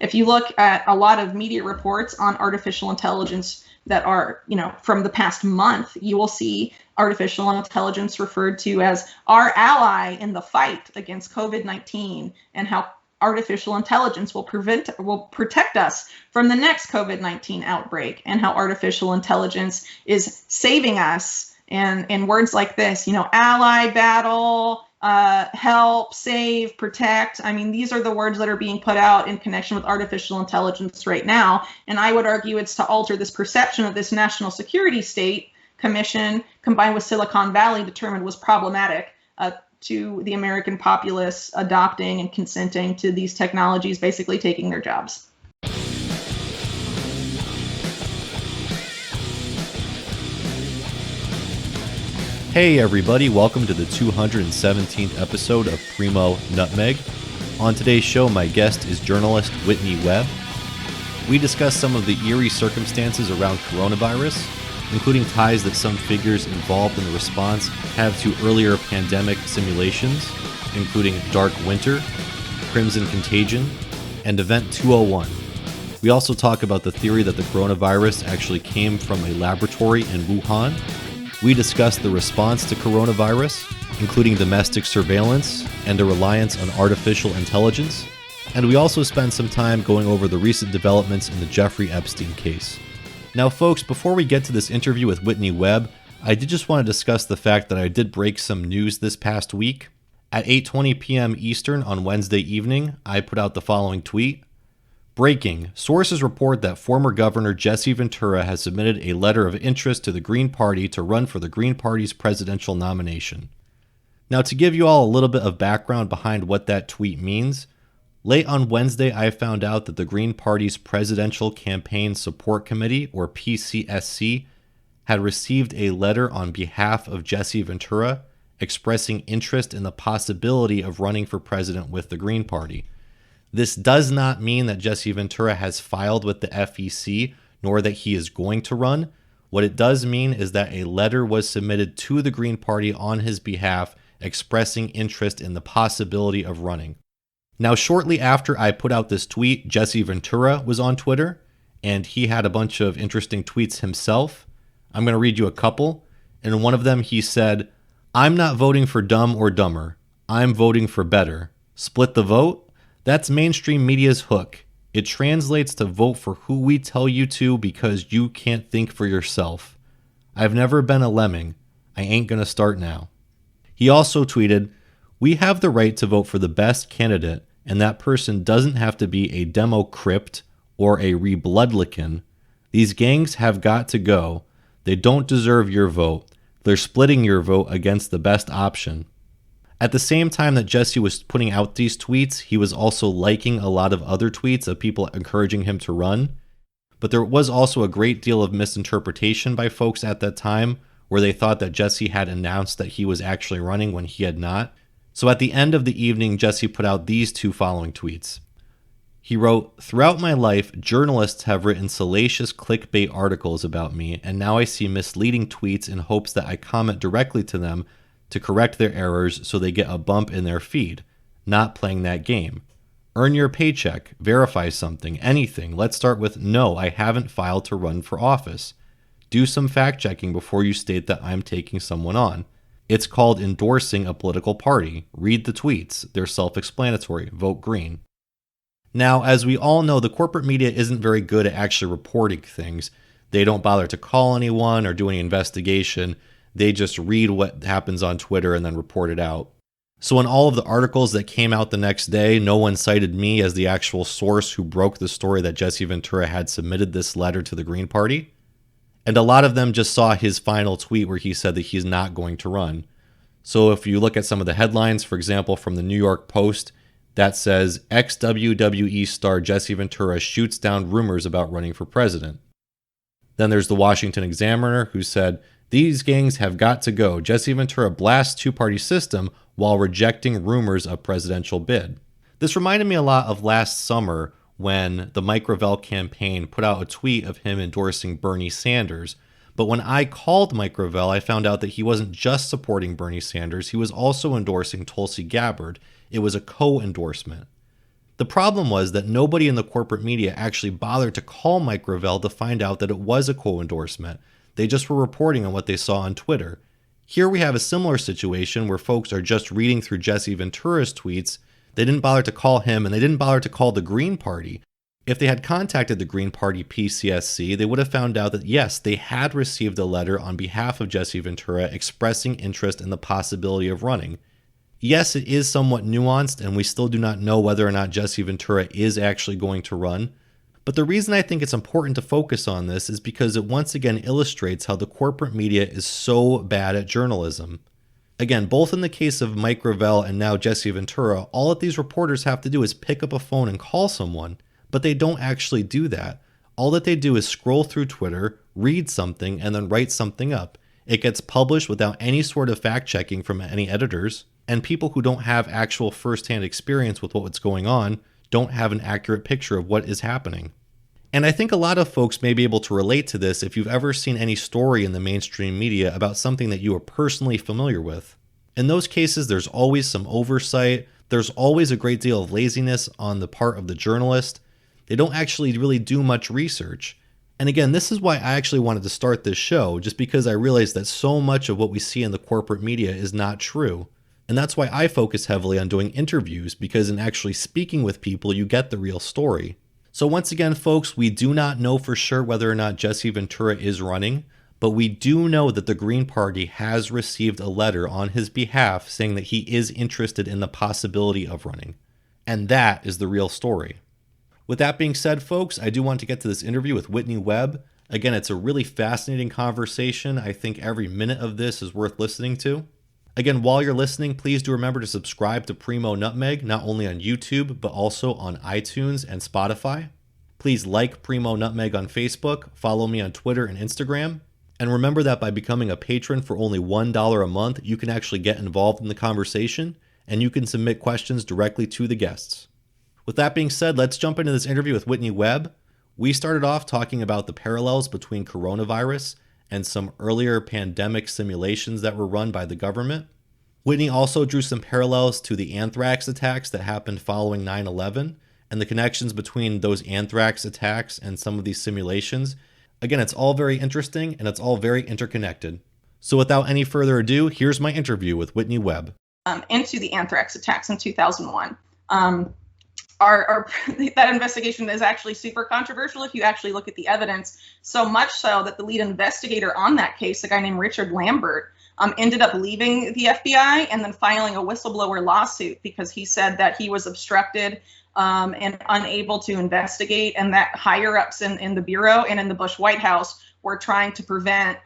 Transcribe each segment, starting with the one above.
if you look at a lot of media reports on artificial intelligence that are, from the past month, you will see artificial intelligence referred to as our ally in the fight against COVID-19, and how artificial intelligence will protect us from the next COVID-19 outbreak, and how artificial intelligence is saving us. And words like this, ally, battle, help, save, protect. I mean, these are the words that are being put out in connection with artificial intelligence right now. And I would argue it's to alter this perception of this national security state commission, combined with Silicon Valley, determined was problematic to the American populace adopting and consenting to these technologies, basically taking their jobs. Hey everybody, welcome to the 217th episode of Primo Nutmeg. On today's show, my guest is journalist Whitney Webb. We discuss some of the eerie circumstances around coronavirus, including ties that some figures involved in the response have to earlier pandemic simulations, including Dark Winter, Crimson Contagion, and Event 201. We also talk about the theory that the coronavirus actually came from a laboratory in Wuhan. We discuss the response to coronavirus, including domestic surveillance and a reliance on artificial intelligence. And we also spend some time going over the recent developments in the Jeffrey Epstein case. Now, folks, before we get to this interview with Whitney Webb, I did just want to discuss the fact that I did break some news this past week. At 8:20 p.m. Eastern on Wednesday evening, I put out the following tweet. Breaking. Sources report that former Governor Jesse Ventura has submitted a letter of interest to the Green Party to run for the Green Party's presidential nomination. Now, to give you all a little bit of background behind what that tweet means, late on Wednesday, I found out that the Green Party's Presidential Campaign Support Committee, or PCSC, had received a letter on behalf of Jesse Ventura expressing interest in the possibility of running for president with the Green Party. This does not mean that Jesse Ventura has filed with the FEC, nor that he is going to run. What it does mean is that a letter was submitted to the Green Party on his behalf expressing interest in the possibility of running. Now, shortly after I put out this tweet, Jesse Ventura was on Twitter, and he had a bunch of interesting tweets himself. I'm going to read you a couple. In one of them, he said, "I'm not voting for dumb or dumber. I'm voting for better. Split the vote? That's mainstream media's hook. It translates to vote for who we tell you to because you can't think for yourself. I've never been a lemming. I ain't gonna start now." He also tweeted, "We have the right to vote for the best candidate, and that person doesn't have to be a Demo-crypt or a Rebloodlican. These gangs have got to go. They don't deserve your vote. They're splitting your vote against the best option." At the same time that Jesse was putting out these tweets, he was also liking a lot of other tweets of people encouraging him to run. But there was also a great deal of misinterpretation by folks at that time, where they thought that Jesse had announced that he was actually running when he had not. So at the end of the evening, Jesse put out these two following tweets. He wrote, "Throughout my life, journalists have written salacious clickbait articles about me, and now I see misleading tweets in hopes that I comment directly to them to correct their errors so they get a bump in their feed. Not playing that game. Earn your paycheck, verify something, anything. Let's start with, no, I haven't filed to run for office. Do some fact checking before you state that I'm taking someone on. It's called endorsing a political party. Read the tweets. They're self-explanatory. Vote green." Now, as we all know, the corporate media isn't very good at actually reporting things. They don't bother to call anyone or do any investigation. They just read what happens on Twitter and then report it out. So in all of the articles that came out the next day, no one cited me as the actual source who broke the story that Jesse Ventura had submitted this letter to the Green Party. And a lot of them just saw his final tweet where he said that he's not going to run. So if you look at some of the headlines, for example, from the New York Post, that says, "Ex-WWE star Jesse Ventura shoots down rumors about running for president." Then there's the Washington Examiner, who said, "These gangs have got to go. Jesse Ventura blasts two-party system while rejecting rumors of presidential bid." This reminded me a lot of last summer when the Mike Gravel campaign put out a tweet of him endorsing Bernie Sanders. But when I called Mike Gravel, I found out that he wasn't just supporting Bernie Sanders, he was also endorsing Tulsi Gabbard. It was a co-endorsement. The problem was that nobody in the corporate media actually bothered to call Mike Gravel to find out that it was a co-endorsement. They just were reporting on what they saw on Twitter. Here we have a similar situation where folks are just reading through Jesse Ventura's tweets. They didn't bother to call him, and they didn't bother to call the Green Party. If they had contacted the Green Party PCSC, they would have found out that yes, they had received a letter on behalf of Jesse Ventura expressing interest in the possibility of running. Yes, it is somewhat nuanced, and we still do not know whether or not Jesse Ventura is actually going to run. But the reason I think it's important to focus on this is because it once again illustrates how the corporate media is so bad at journalism. Again, both in the case of Mike Gravel and now Jesse Ventura, all that these reporters have to do is pick up a phone and call someone. But they don't actually do that. All that they do is scroll through Twitter, read something, and then write something up. It gets published without any sort of fact-checking from any editors, and people who don't have actual first-hand experience with what's going on don't have an accurate picture of what is happening. And I think a lot of folks may be able to relate to this if you've ever seen any story in the mainstream media about something that you are personally familiar with. In those cases, there's always some oversight, there's always a great deal of laziness on the part of the journalist. They don't actually really do much research. And again, this is why I actually wanted to start this show, just because I realized that so much of what we see in the corporate media is not true. And that's why I focus heavily on doing interviews, because in actually speaking with people, you get the real story. So once again, folks, we do not know for sure whether or not Jesse Ventura is running, but we do know that the Green Party has received a letter on his behalf saying that he is interested in the possibility of running. And that is the real story. With that being said, folks, I do want to get to this interview with Whitney Webb. Again, it's a really fascinating conversation. I think every minute of this is worth listening to. Again, while you're listening, please do remember to subscribe to Primo Nutmeg, not only on YouTube, but also on iTunes and Spotify. Please like Primo Nutmeg on Facebook, follow me on Twitter and Instagram. And remember that by becoming a patron for only $1 a month, you can actually get involved in the conversation, and you can submit questions directly to the guests. With that being said, let's jump into this interview with Whitney Webb. We started off talking about the parallels between coronavirus and some earlier pandemic simulations that were run by the government. Whitney also drew some parallels to the anthrax attacks that happened following 9/11 and the connections between those anthrax attacks and some of these simulations. Again, it's all very interesting and it's all very interconnected. So without any further ado, here's my interview with Whitney Webb. Into the anthrax attacks in 2001. That investigation is actually super controversial if you actually look at the evidence, so much so that the lead investigator on that case, a guy named Richard Lambert, ended up leaving the FBI and then filing a whistleblower lawsuit because he said that he was obstructed and unable to investigate, and that higher ups in the Bureau and in the Bush White House were trying to prevent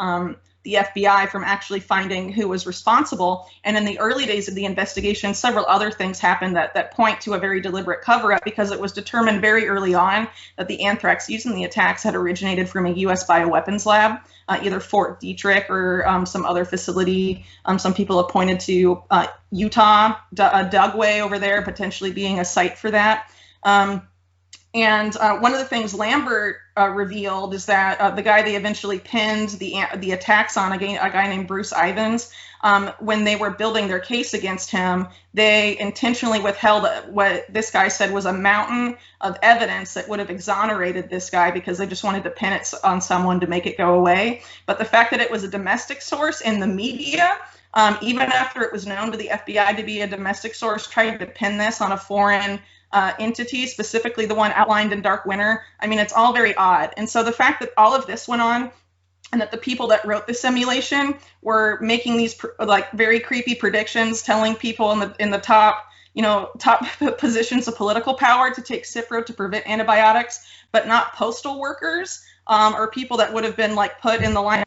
the FBI from actually finding who was responsible. And in the early days of the investigation, several other things happened that point to a very deliberate cover-up, because it was determined very early on that the anthrax used in the attacks had originated from a U.S. bioweapons lab, either Fort Detrick or some other facility. Some people have pointed to Utah, Dugway over there, potentially being a site for that. And one of the things Lambert revealed is that the guy they eventually pinned the attacks on, a guy named Bruce Ivins, when they were building their case against him, they intentionally withheld what this guy said was a mountain of evidence that would have exonerated this guy, because they just wanted to pin it on someone to make it go away. But the fact that it was a domestic source in the media, even after it was known to the FBI to be a domestic source, tried to pin this on a foreign entity, specifically the one outlined in Dark Winter. I mean, it's all very odd. And so the fact that all of this went on, and that the people that wrote the simulation were making these very creepy predictions, telling people in the top positions of political power to take Cipro to prevent antibiotics, but not postal workers or people that would have been put in the line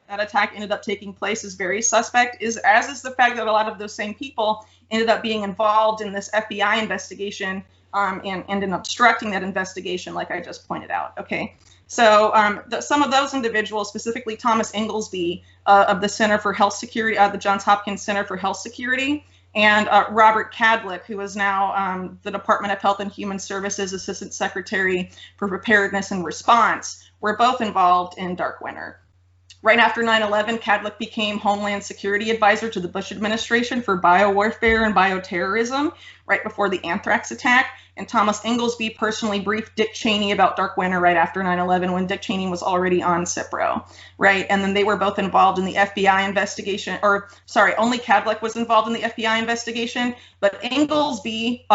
that attack ended up taking place, is very suspect, as is the fact that a lot of those same people ended up being involved in this FBI investigation and in obstructing that investigation, like I just pointed out. Okay, so some of those individuals, specifically Thomas Inglesby of the Center for Health Security, the Johns Hopkins Center for Health Security, and Robert Cadlick, who is now the Department of Health and Human Services Assistant Secretary for Preparedness and Response, were both involved in Dark Winter. Right after 9/11, Cadlick became Homeland Security Advisor to the Bush administration for biowarfare and bioterrorism, right before the Anthrax attack. And Thomas Inglesby personally briefed Dick Cheney about Dark Winter right after 9/11 when Dick Cheney was already on Cipro, right? And then they were both involved in the FBI investigation, or sorry, only Kadlec was involved in the FBI investigation, but Inglesby,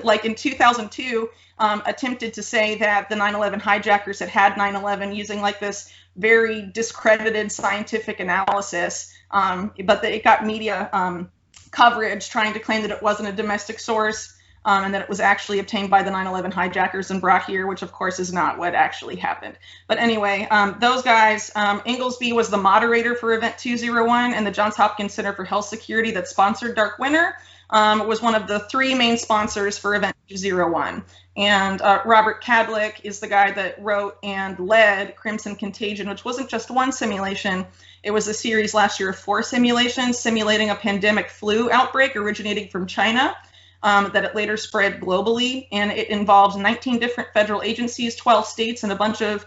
like in 2002, attempted to say that the 9/11 hijackers had 9/11 using like this very discredited scientific analysis, but it got media coverage trying to claim that it wasn't a domestic source. And that it was actually obtained by the 9/11 hijackers and brought here, which of course is not what actually happened. But anyway, those guys, Inglesby was the moderator for Event 201, and the Johns Hopkins Center for Health Security that sponsored Dark Winter was one of the three main sponsors for Event 201. And Robert Kadlec is the guy that wrote and led Crimson Contagion, which wasn't just one simulation. It was a series last year of 4 simulations simulating a pandemic flu outbreak originating from China. That it later spread globally, and it involves 19 different federal agencies, 12 states, and a bunch of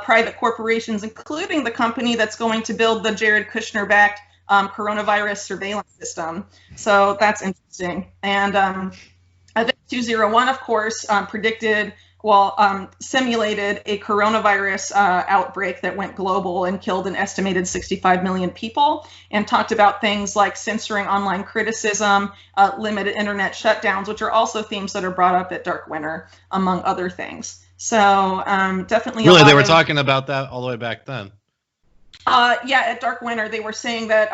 private corporations, including the company that's going to build the Jared Kushner-backed coronavirus surveillance system. So that's interesting. And Event 201, of course, simulated a coronavirus outbreak that went global and killed an estimated 65 million people, and talked about things like censoring online criticism, limited internet shutdowns, which are also themes that are brought up at Dark Winter, among other things. So definitely. Really, they were talking about that all the way back then. Yeah, at Dark Winter, they were saying that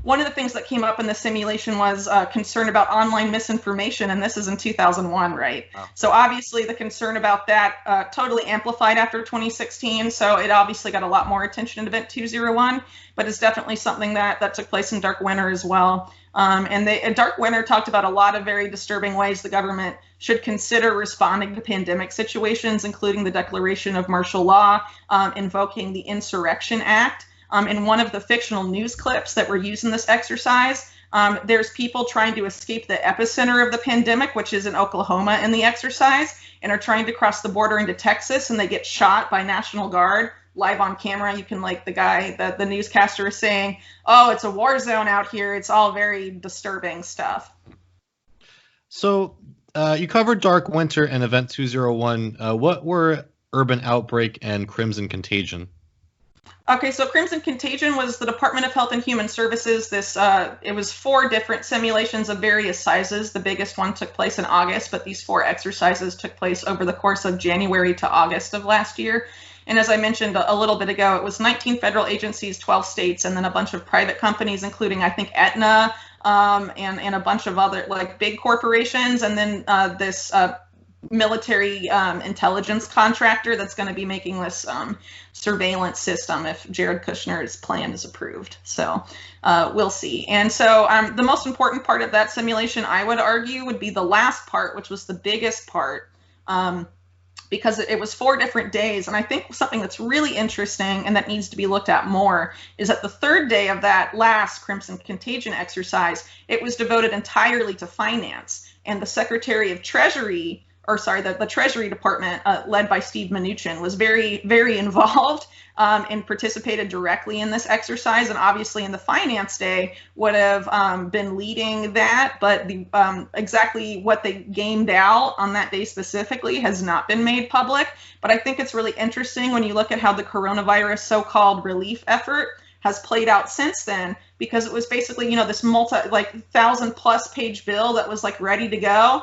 one of the things that came up in the simulation was concern about online misinformation, and this is in 2001, right? Oh. So obviously the concern about that totally amplified after 2016, so it obviously got a lot more attention in Event 201, but it's definitely something that took place in Dark Winter as well. And Dark Winter talked about a lot of very disturbing ways the government should consider responding to pandemic situations, including the declaration of martial law, invoking the Insurrection Act. In one of the fictional news clips that were used in this exercise, there's people trying to escape the epicenter of the pandemic, which is in Oklahoma, in the exercise, and are trying to cross the border into Texas, and they get shot by National Guard live on camera. You can, like, the newscaster is saying, oh, it's a war zone out here. It's all very disturbing stuff. So you covered Dark Winter and Event 201. What were Urban Outbreak and Crimson Contagion? Okay, so Crimson Contagion was the Department of Health and Human Services. It was 4 different simulations of various sizes. The biggest one took place in August, but these 4 exercises took place over the course of January to August of last year. And as I mentioned a little bit ago, it was 19 federal agencies, 12 states, and then a bunch of private companies, including, I think, Aetna, and a bunch of other, like, big corporations, and then this military intelligence contractor that's going to be making this surveillance system if Jared Kushner's plan is approved. So we'll see. And so the most important part of that simulation, I would argue, would be the last part, which was the biggest part, because it was 4 different days. And I think something that's really interesting and that needs to be looked at more is that the 3rd day of that last Crimson Contagion exercise, it was devoted entirely to finance. And the Secretary of Treasury, the Treasury Department, led by Steve Mnuchin, was very, very involved and participated directly in this exercise. And obviously in the finance day would have been leading that, but exactly what they gamed out on that day specifically has not been made public. But I think it's really interesting when you look at how the coronavirus so-called relief effort has played out since then, because it was basically, this 1,000+ page bill that was like ready to go.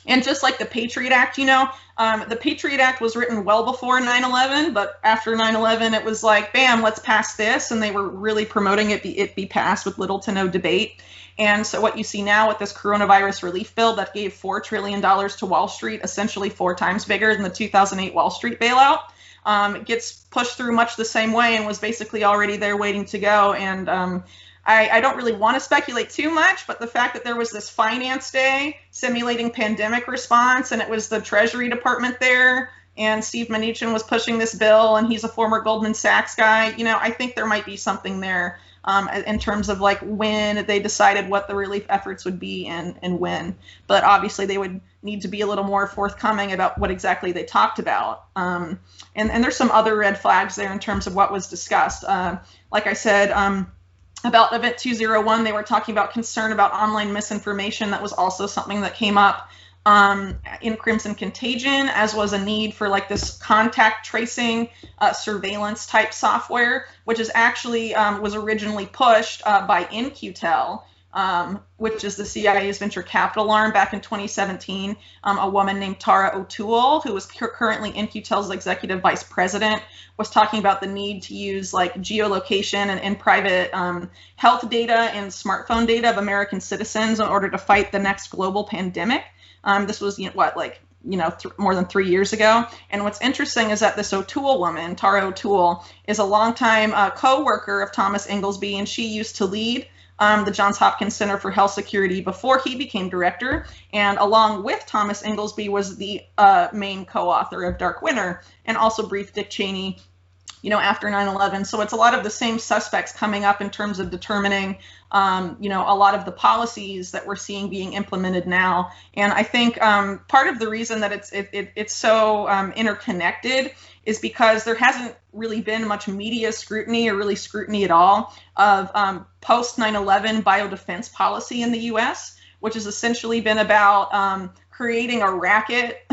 And just like the Patriot Act, the Patriot Act was written well before 9/11, but after 9/11, it was like, bam, let's pass this. And they were really promoting it be passed with little to no debate. And so what you see now with this coronavirus relief bill that gave $4 trillion to Wall Street, essentially 4 times bigger than the 2008 Wall Street bailout, it gets pushed through much the same way and was basically already there waiting to go. And I don't really want to speculate too much, but the fact that there was this finance day simulating pandemic response, and it was the Treasury Department there, and Steve Mnuchin was pushing this bill, and he's a former Goldman Sachs guy, I think there might be something there in terms of like when they decided what the relief efforts would be and when. But obviously they would need to be a little more forthcoming about what exactly they talked about. And there's some other red flags there in terms of what was discussed. Like I said, about Event 201, they were talking about concern about online misinformation. That was also something that came up in Crimson Contagion, as was a need for like this contact tracing surveillance type software, which is actually was originally pushed by In-Q-Tel, which is the CIA's venture capital arm. Back in 2017, a woman named Tara O'Toole, who was currently In-Q-Tel's executive vice president, was talking about the need to use like geolocation and private health data and smartphone data of American citizens in order to fight the next global pandemic. This was, more than 3 years ago. And what's interesting is that this O'Toole woman, Tara O'Toole, is a longtime co-worker of Thomas Inglesby, and she used to lead the Johns Hopkins Center for Health Security before he became director, and along with Thomas Inglesby was the main co-author of Dark Winter, and also briefed Dick Cheney, after 9/11. So it's a lot of the same suspects coming up in terms of determining, a lot of the policies that we're seeing being implemented now. And I think part of the reason that it's so interconnected is because there hasn't really been much media scrutiny or really scrutiny at all of post 9/11 biodefense policy in the U.S., which has essentially been about creating a racket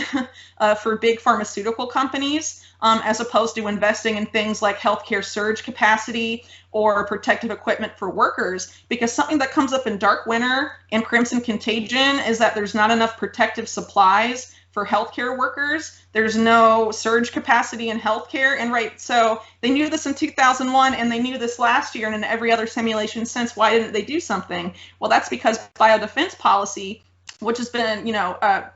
for big pharmaceutical companies, as opposed to investing in things like healthcare surge capacity or protective equipment for workers. Because something that comes up in Dark Winter and Crimson Contagion is that there's not enough protective supplies for healthcare workers. There's no surge capacity in healthcare. And so they knew this in 2001 and they knew this last year and in every other simulation since. Why didn't they do something? Well, that's because biodefense policy, which has been,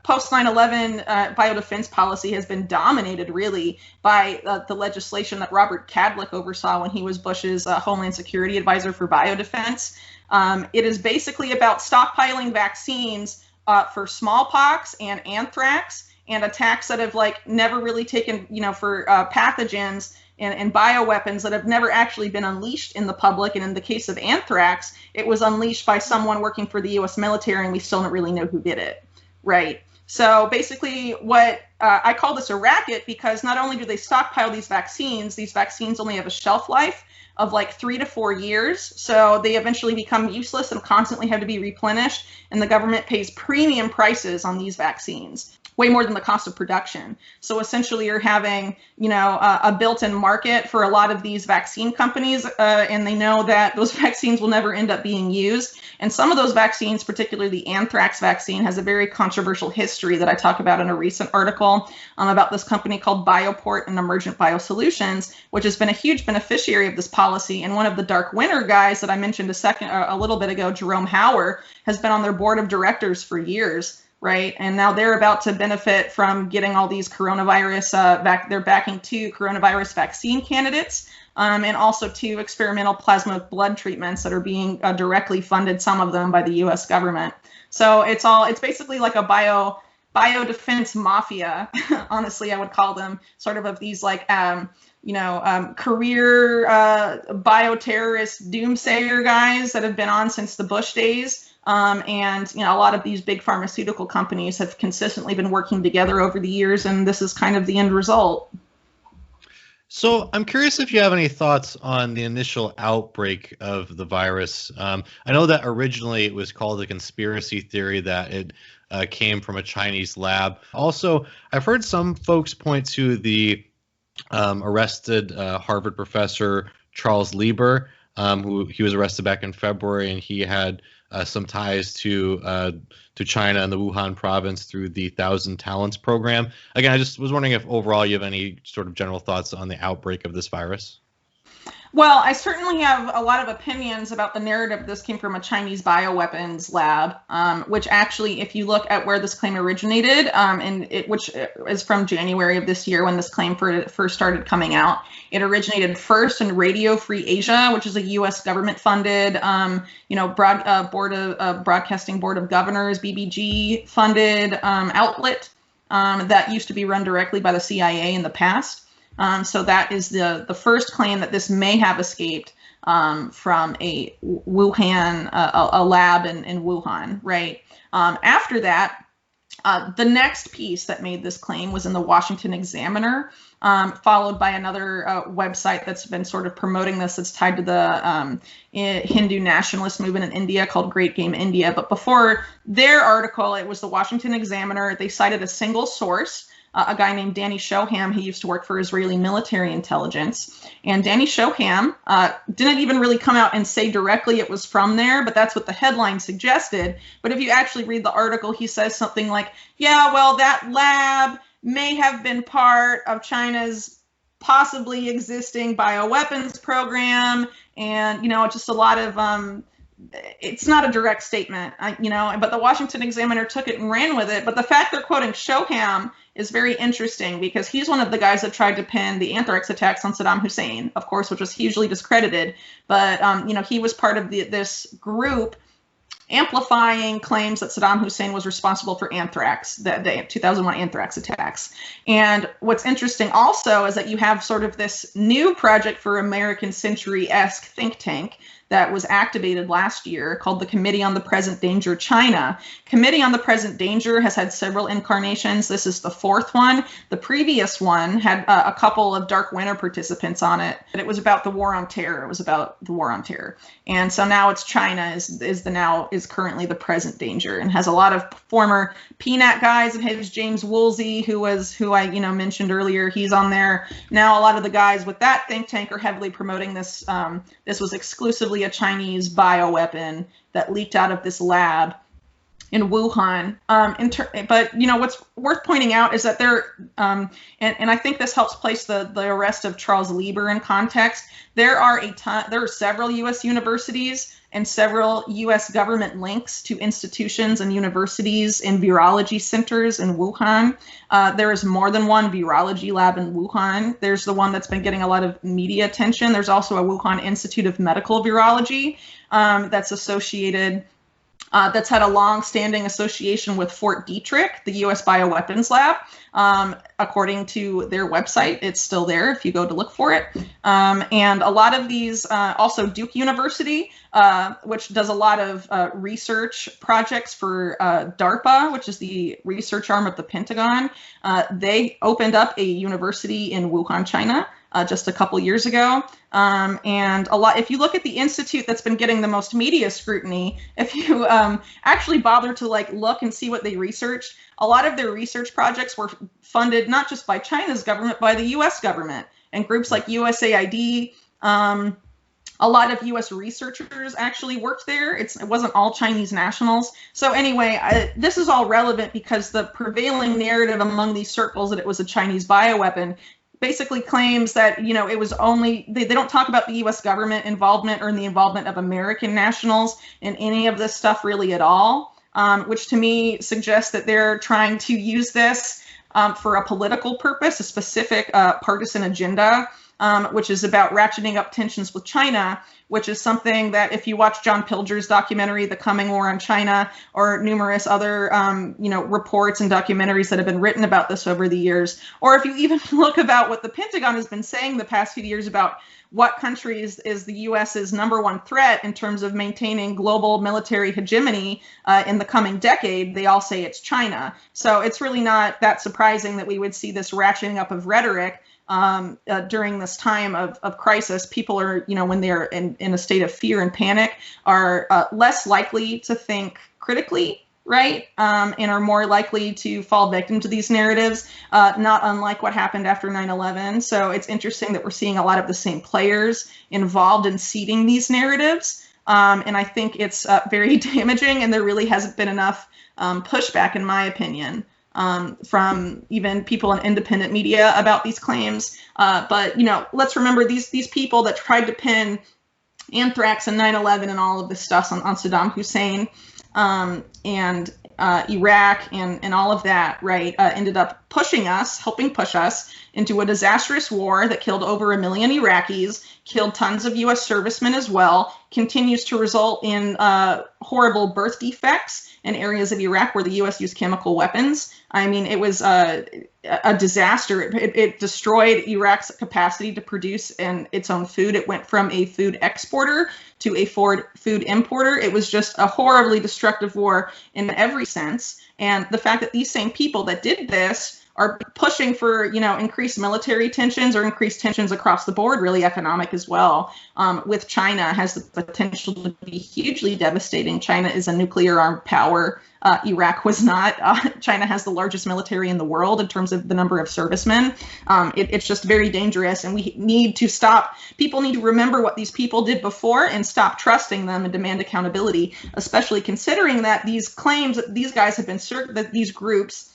post 9/11 biodefense policy has been dominated really by the legislation that Robert Kadlec oversaw when he was Bush's Homeland Security advisor for biodefense. It is basically about stockpiling vaccines for smallpox and anthrax and attacks that have never really taken, for pathogens and bioweapons that have never actually been unleashed in the public. And in the case of anthrax, it was unleashed by someone working for the U.S. military, and we still don't really know who did it, right? So basically what I call this a racket, because not only do they stockpile these vaccines only have a shelf life of 3 to 4 years. So they eventually become useless and constantly have to be replenished. And the government pays premium prices on these vaccines, way more than the cost of production. So essentially you're having, a built-in market for a lot of these vaccine companies, and they know that those vaccines will never end up being used. And some of those vaccines, particularly the anthrax vaccine, has a very controversial history that I talk about in a recent article about this company called Bioport and Emergent Biosolutions, which has been a huge beneficiary of this policy. And one of the Dark Winter guys that I mentioned a little bit ago, Jerome Hauer, has been on their board of directors for years. Right. And now they're about to benefit from getting all these coronavirus they're backing 2 coronavirus vaccine candidates and also 2 experimental plasma blood treatments that are being directly funded, some of them by the U.S. government. So it's basically like a biodefense mafia. Honestly, I would call them sort of these career bioterrorist doomsayer guys that have been on since the Bush days. And a lot of these big pharmaceutical companies have consistently been working together over the years, and this is kind of the end result. So I'm curious if you have any thoughts on the initial outbreak of the virus. I know that originally it was called a conspiracy theory that it came from a Chinese lab. Also, I've heard some folks point to the arrested Harvard professor Charles Lieber, who he was arrested back in February, and he had some ties to China and the Wuhan province through the Thousand Talents program. Again, I just was wondering if overall you have any sort of general thoughts on the outbreak of this virus. Well, I certainly have a lot of opinions about the narrative this came from a Chinese bioweapons lab, which actually, if you look at where this claim originated, which is from January of this year when this claim first started coming out, it originated first in Radio Free Asia, which is a U.S. government-funded, Broadcasting Board of Governors, BBG-funded outlet that used to be run directly by the CIA in the past. So that is the first claim that this may have escaped from a Wuhan, a lab in Wuhan, right? After that, The next piece that made this claim was in the Washington Examiner, followed by another website that's been sort of promoting this, that's tied to the Hindu nationalist movement in India called Great Game India. But before their article, it was the Washington Examiner. They cited a single source, a guy named Danny Shoham. He used to work for Israeli military intelligence. And Danny Shoham didn't even really come out and say directly it was from there, but that's what the headline suggested. But if you actually read the article, he says something like, yeah, well, that lab may have been part of China's possibly existing bioweapons program. And, just a lot of, it's not a direct statement, but the Washington Examiner took it and ran with it. But the fact they're quoting Shoham is very interesting, because he's one of the guys that tried to pin the Anthrax attacks on Saddam Hussein, of course, which was hugely discredited. But, he was part of this group amplifying claims that Saddam Hussein was responsible for anthrax, the 2001 anthrax attacks. And what's interesting also is that you have sort of this new project for American Century-esque think tank that was activated last year called the Committee on the Present Danger China. Committee on the Present Danger has had several incarnations. This is the fourth one. The previous one had a couple of Dark Winter participants on it. And it was about the war on terror. It was about the war on terror. And so now it's China is currently the present danger, and has a lot of former PNAT guys. It has James Woolsey, who I mentioned earlier. He's on there. Now a lot of the guys with that think tank are heavily promoting this. This was exclusively a Chinese bioweapon that leaked out of this lab in Wuhan. But what's worth pointing out is that there, and I think this helps place the arrest of Charles Lieber in context. There are several U.S. universities and several U.S. government links to institutions and universities and virology centers in Wuhan. There is more than one virology lab in Wuhan. There's the one that's been getting a lot of media attention. There's also a Wuhan Institute of Medical Virology that's associated. That's had a long-standing association with Fort Detrick, the U.S. bioweapons lab. According to their website, it's still there if you go to look for it. And a lot of these, also Duke University, which does a lot of research projects for DARPA, which is the research arm of the Pentagon. They opened up a university in Wuhan, China, just a couple years ago. And if you look at the institute that's been getting the most media scrutiny, if you actually bother to look and see what they researched, a lot of their research projects were funded not just by China's government, by the U.S. government and groups like USAID. A lot of U.S. researchers actually worked there. It wasn't all Chinese nationals. So anyway, this is all relevant because the prevailing narrative among these circles that it was a Chinese bioweapon basically claims that, it was only, they don't talk about the U.S. government involvement or the involvement of American nationals in any of this stuff really at all, which to me suggests that they're trying to use this for a political purpose, a specific partisan agenda, which is about ratcheting up tensions with China, which is something that if you watch John Pilger's documentary, The Coming War on China, or numerous other, reports and documentaries that have been written about this over the years, or if you even look about what the Pentagon has been saying the past few years about what countries is the U.S.'s number one threat in terms of maintaining global military hegemony in the coming decade, they all say it's China. So it's really not that surprising that we would see this ratcheting up of rhetoric during this time of crisis. People are, when they're in a state of fear and panic, are less likely to think critically, right? And are more likely to fall victim to these narratives, not unlike what happened after 9/11. So it's interesting that we're seeing a lot of the same players involved in seeding these narratives. And I think it's very damaging, and there really hasn't been enough pushback, in my opinion, from even people in independent media about these claims. But, let's remember these people that tried to pin anthrax and 9/11 and all of this stuff on Saddam Hussein and Iraq and all of that, right, ended up helping push us into a disastrous war that killed over 1 million Iraqis, killed tons of U.S. servicemen as well, continues to result in horrible birth defects in areas of Iraq where the U.S. used chemical weapons. I mean, it was a disaster. It destroyed Iraq's capacity to produce its own food. It went from a food exporter to a food importer. It was just a horribly destructive war in every sense. And the fact that these same people that did this are pushing for, increased military tensions or increased tensions across the board, really economic as well, with China, has the potential to be hugely devastating. China is a nuclear armed power. Iraq was not. China has the largest military in the world in terms of the number of servicemen. It's just very dangerous, and we need to stop. People need to remember what these people did before and stop trusting them and demand accountability, especially considering that these claims that these guys have been that these groups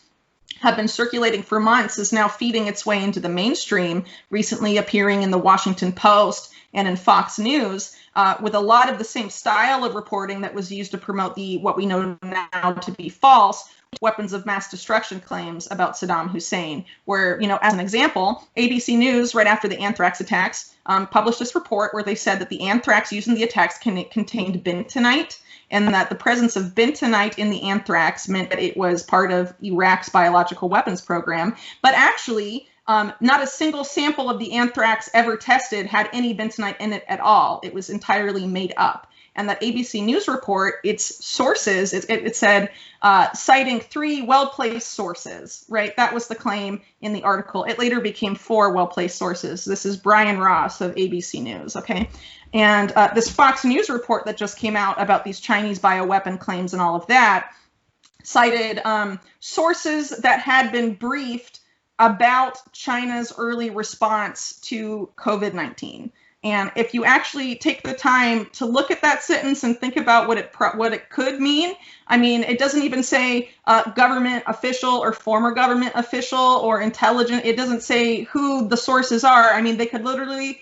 have been circulating for months is now feeding its way into the mainstream, recently appearing in the Washington Post and in Fox News, with a lot of the same style of reporting that was used to promote what we know now to be false weapons of mass destruction claims about Saddam Hussein, where, as an example, ABC News, right after the Anthrax attacks, published this report where they said that the anthrax used in the attacks contained bentonite, and that the presence of bentonite in the anthrax meant that it was part of Iraq's biological weapons program. But actually, not a single sample of the anthrax ever tested had any bentonite in it at all. It was entirely made up. And that ABC News report, its sources, it said, citing 3 well-placed sources, right? That was the claim in the article. It later became 4 well-placed sources. This is Brian Ross of ABC News, okay? And this Fox News report that just came out about these Chinese bioweapon claims and all of that cited sources that had been briefed about China's early response to COVID-19. And if you actually take the time to look at that sentence and think about what it could mean, I mean, it doesn't even say government official or former government official or intelligent. It doesn't say who the sources are. I mean, they could literally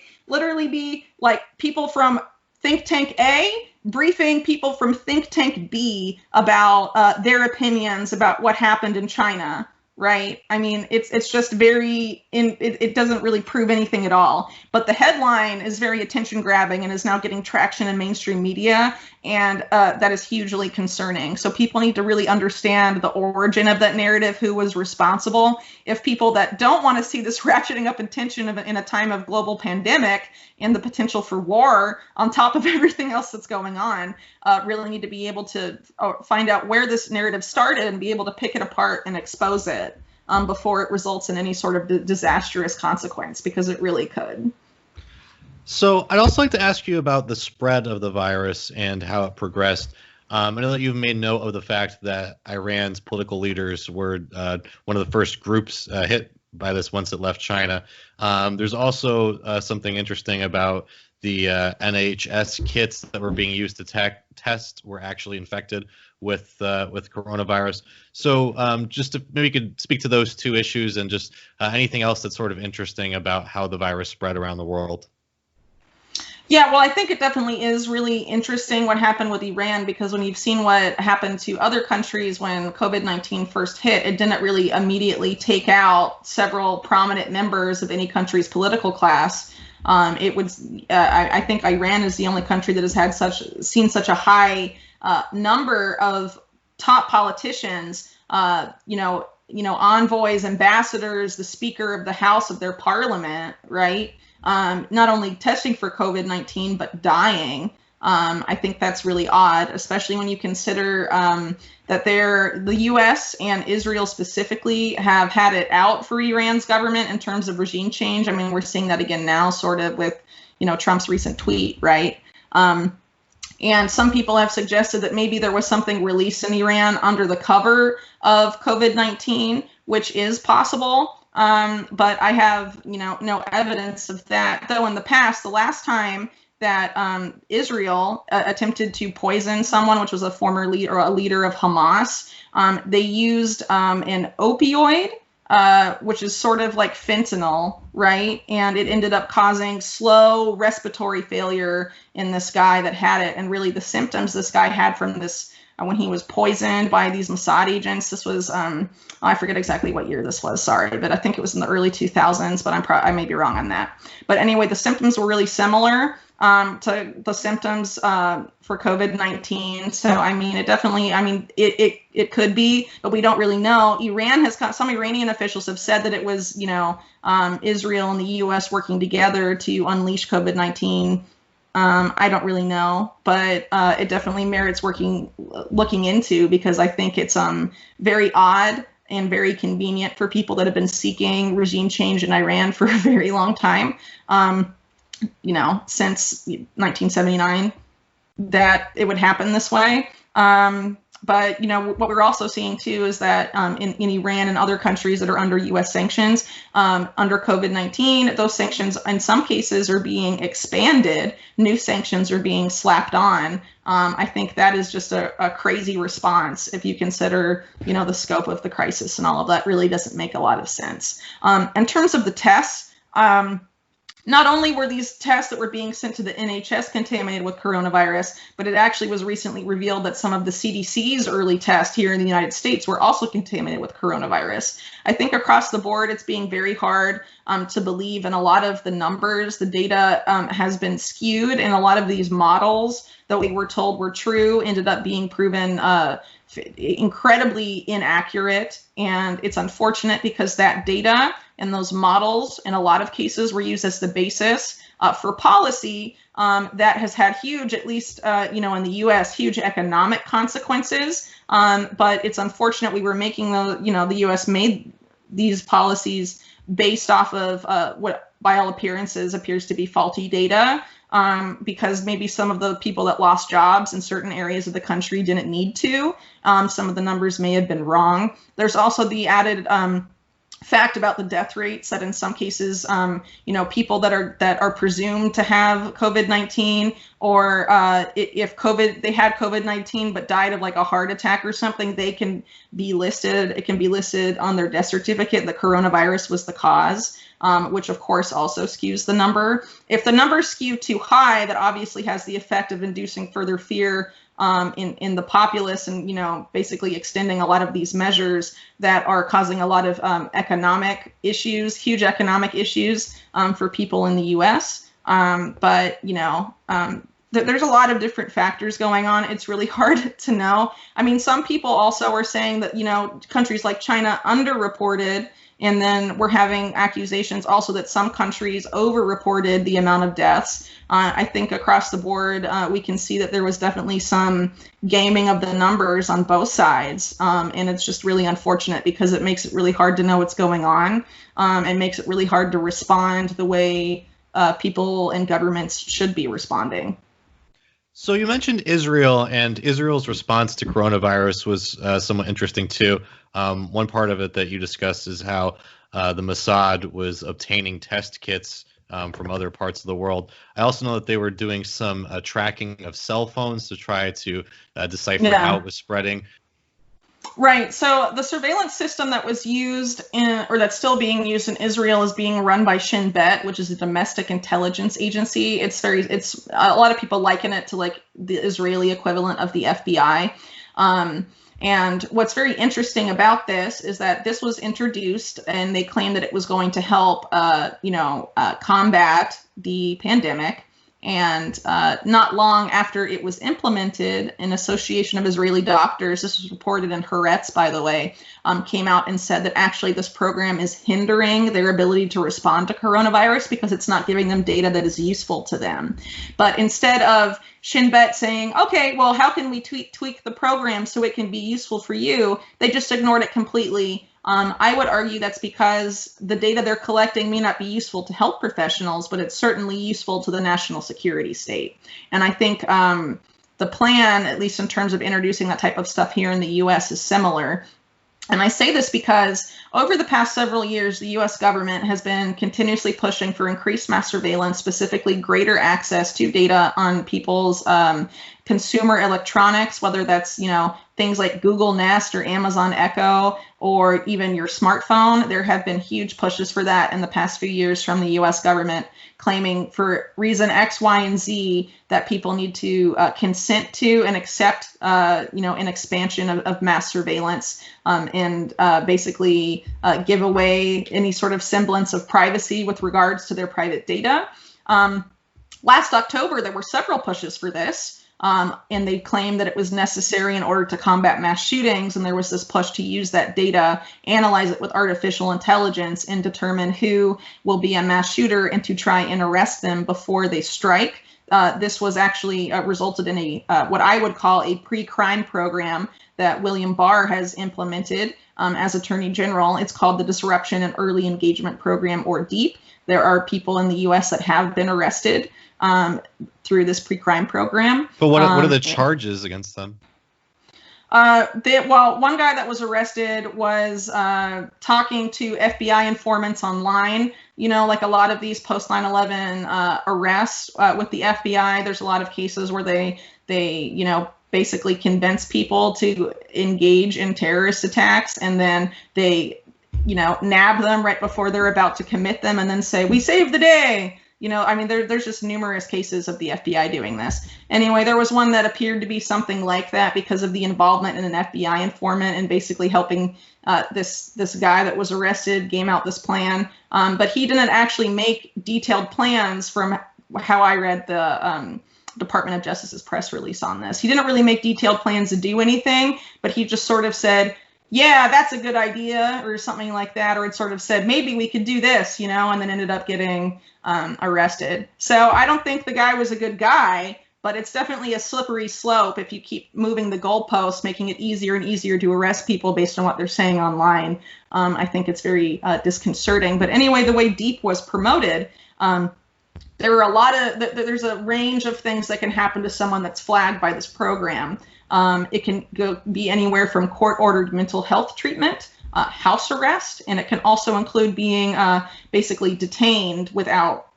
be like people from think tank A briefing people from think tank B about their opinions about what happened in China. Right. I mean, it's just it doesn't really prove anything at all. But the headline is very attention grabbing and is now getting traction in mainstream media. And that is hugely concerning. So people need to really understand the origin of that narrative, who was responsible. If people that don't want to see this ratcheting up in tension in a time of global pandemic and the potential for war on top of everything else that's going on, really need to be able to find out where this narrative started and be able to pick it apart and expose it before it results in any sort of disastrous consequence, because it really could. So I'd also like to ask you about the spread of the virus and how it progressed. I know that you've made note of the fact that Iran's political leaders were one of the first groups hit by this once it left China. There's also something interesting about the NHS kits that were being used to test were actually infected with coronavirus. So just to maybe you could speak to those 2 issues and just anything else that's sort of interesting about how the virus spread around the world. Yeah, well, I think it definitely is really interesting what happened with Iran, because when you've seen what happened to other countries when COVID-19 first hit, it didn't really immediately take out several prominent members of any country's political class. I think Iran is the only country that has seen such a high number of top politicians, envoys, ambassadors, the Speaker of the House of their parliament, right? Not only testing for COVID-19, but dying. I think that's really odd, especially when you consider that the U.S. and Israel specifically have had it out for Iran's government in terms of regime change. I mean, we're seeing that again now, sort of with, Trump's recent tweet, right? And some people have suggested that maybe there was something released in Iran under the cover of COVID-19, which is possible. But I have, no evidence of that. Though in the past, the last time that Israel attempted to poison someone, which was a former leader or a leader of Hamas, they used an opioid, which is sort of like fentanyl, right? And it ended up causing slow respiratory failure in this guy that had it. And really the symptoms this guy had from this when he was poisoned by these Mossad agents. This was, I forget exactly what year this was, sorry, but I think it was in the early 2000s, but I may be wrong on that. But anyway, the symptoms were really similar to the symptoms for COVID-19. So, I mean, it could be, but we don't really know. Some Iranian officials have said that it was, Israel and the U.S. working together to unleash COVID-19. I don't really know, but it definitely merits looking into, because I think it's very odd and very convenient for people that have been seeking regime change in Iran for a very long time. Since 1979, that it would happen this way. But, what we're also seeing, too, is that in Iran and other countries that are under U.S. sanctions, under COVID-19, those sanctions in some cases are being expanded. New sanctions are being slapped on. I think that is just a crazy response if you consider, the scope of the crisis, and all of that really doesn't make a lot of sense. In terms of the tests, not only were these tests that were being sent to the NHS contaminated with coronavirus, but it actually was recently revealed that some of the CDC's early tests here in the United States were also contaminated with coronavirus. I think across the board, it's being very hard to believe, and a lot of the numbers, the data has been skewed, and a lot of these models that we were told were true ended up being proven incredibly inaccurate. And it's unfortunate, because that data and those models in a lot of cases were used as the basis for policy that has had huge, at least in the U.S., huge economic consequences. But it's unfortunate we were making the U.S. made these policies based off of what by all appearances appears to be faulty data. Because maybe some of the people that lost jobs in certain areas of the country didn't need to. Some of the numbers may have been wrong. There's also the added fact about the death rates, that in some cases, people that are presumed to have COVID-19, or if they had COVID-19 but died of like a heart attack or something, they can be listed. It can be listed on their death certificate that coronavirus was the cause. Which of course also skews the number. If the numbers skew too high, that obviously has the effect of inducing further fear in the populace, and basically extending a lot of these measures that are causing a lot of economic issues, huge economic issues for people in the U.S. But there's a lot of different factors going on. It's really hard to know. I mean, some people also are saying that countries like China underreported. And then we're having accusations also that some countries overreported the amount of deaths. I think across the board, we can see that there was definitely some gaming of the numbers on both sides. And it's just really unfortunate, because it makes it really hard to know what's going on, and makes it really hard to respond the way people and governments should be responding. So you mentioned Israel, and Israel's response to coronavirus was somewhat interesting too. One part of it that you discussed is how the Mossad was obtaining test kits from other parts of the world. I also know that they were doing some tracking of cell phones to try to decipher how it was spreading. Right. So the surveillance system that was used or that's still being used in Israel is being run by Shin Bet, which is a domestic intelligence agency. It's a lot of people liken it to like the Israeli equivalent of the FBI. And what's very interesting about this is that this was introduced, and they claim that it was going to help, combat the pandemic. And not long after it was implemented, an association of Israeli doctors, this was reported in Haaretz, by the way, came out and said that actually this program is hindering their ability to respond to coronavirus because it's not giving them data that is useful to them. But instead of Shin Bet saying, okay, well, how can we tweak the program so it can be useful for you? They just ignored it completely. I would argue that's because the data they're collecting may not be useful to health professionals, but it's certainly useful to the national security state. And I think the plan, at least in terms of introducing that type of stuff here in the U.S., is similar. And I say this because over the past several years, the U.S. government has been continuously pushing for increased mass surveillance, specifically greater access to data on people's consumer electronics, whether that's, things like Google Nest or Amazon Echo or even your smartphone. There have been huge pushes for that in the past few years from the US government, claiming for reason X, Y, and Z that people need to consent to and accept, an expansion of mass surveillance and basically give away any sort of semblance of privacy with regards to their private data. Last October, there were several pushes for this. And they claimed that it was necessary in order to combat mass shootings. And there was this push to use that data, analyze it with artificial intelligence, and determine who will be a mass shooter and to try and arrest them before they strike. This was actually resulted in what I would call a pre-crime program that William Barr has implemented as Attorney General. It's called the Disruption and Early Engagement Program, or DEEP. There are people in the U.S. that have been arrested through this pre-crime program. But what are the charges against them? One guy that was arrested was talking to FBI informants online. Like a lot of these post 9/11 arrests with the FBI, there's a lot of cases where they basically convince people to engage in terrorist attacks, and then they nab them right before they're about to commit them, and then say, "We saved the day." There's just numerous cases of the FBI doing this. Anyway, there was one that appeared to be something like that because of the involvement in an FBI informant and basically helping this guy that was arrested game out this plan. But he didn't actually make detailed plans from how I read the Department of Justice's press release on this. He didn't really make detailed plans to do anything, but he just sort of said, yeah, that's a good idea, or something like that, or it sort of said, maybe we could do this, and then ended up getting arrested. So I don't think the guy was a good guy, but it's definitely a slippery slope if you keep moving the goalposts, making it easier and easier to arrest people based on what they're saying online. I think it's very disconcerting. But anyway, the way DEEP was promoted, there were there's a range of things that can happen to someone that's flagged by this program. It can be anywhere from court-ordered mental health treatment, house arrest, and it can also include being basically detained without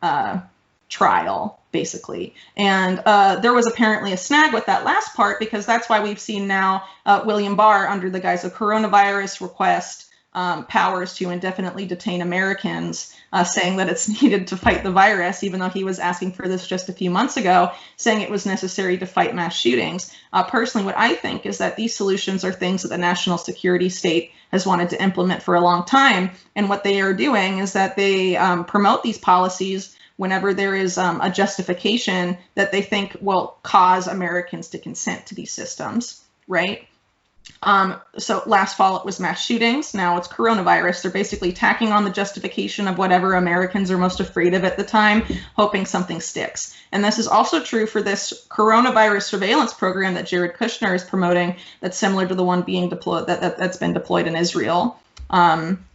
trial, basically. And there was apparently a snag with that last part, because that's why we've seen now William Barr, under the guise of coronavirus, request powers to indefinitely detain Americans, saying that it's needed to fight the virus, even though he was asking for this just a few months ago, saying it was necessary to fight mass shootings. Personally, what I think is that these solutions are things that the national security state has wanted to implement for a long time. And what they are doing is that they promote these policies whenever there is a justification that they think will cause Americans to consent to these systems, right? So last fall it was mass shootings. Now it's coronavirus. They're basically tacking on the justification of whatever Americans are most afraid of at the time, hoping something sticks. And this is also true for this coronavirus surveillance program that Jared Kushner is promoting, that's similar to the one being deployed that's been deployed in Israel.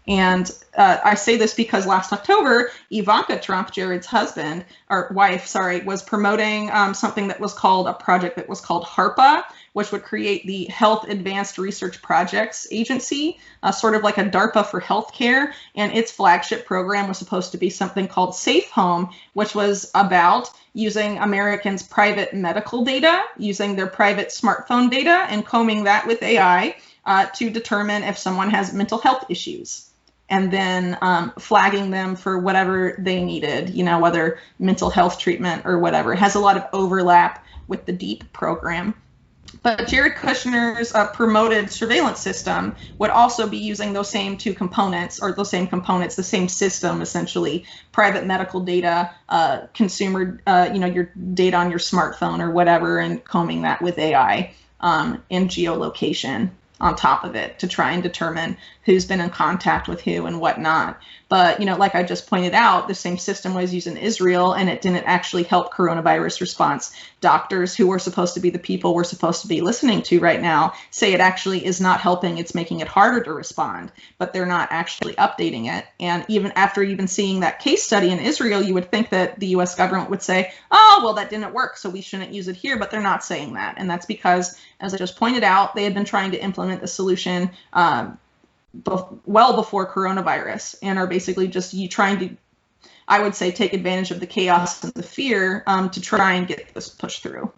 And I say this because last October, Ivanka Trump, Jared's husband, or wife, sorry, was promoting something that was called a project that was called HARPA, which would create the Health Advanced Research Projects Agency, sort of like a DARPA for healthcare. And its flagship program was supposed to be something called Safe Home, which was about using Americans' private medical data, using their private smartphone data, and combing that with AI to determine if someone has mental health issues, and then flagging them for whatever they needed, whether mental health treatment or whatever. It has a lot of overlap with the DEEP program. But Jared Kushner's promoted surveillance system would also be using those same two components, or those same components, the same system, essentially, private medical data, consumer, your data on your smartphone or whatever, and combing that with AI and geolocation on top of it to try and determine who's been in contact with who and whatnot. But, like I just pointed out, the same system was used in Israel, and it didn't actually help coronavirus response. Doctors, who were supposed to be the people we're supposed to be listening to right now, say it actually is not helping. It's making it harder to respond, but they're not actually updating it. And even after seeing that case study in Israel, you would think that the US government would say, oh, well, that didn't work, so we shouldn't use it here. But they're not saying that. And that's because, as I just pointed out, they had been trying to implement the solution well before coronavirus, and are basically just trying to, I would say, take advantage of the chaos and the fear to try and get this pushed through.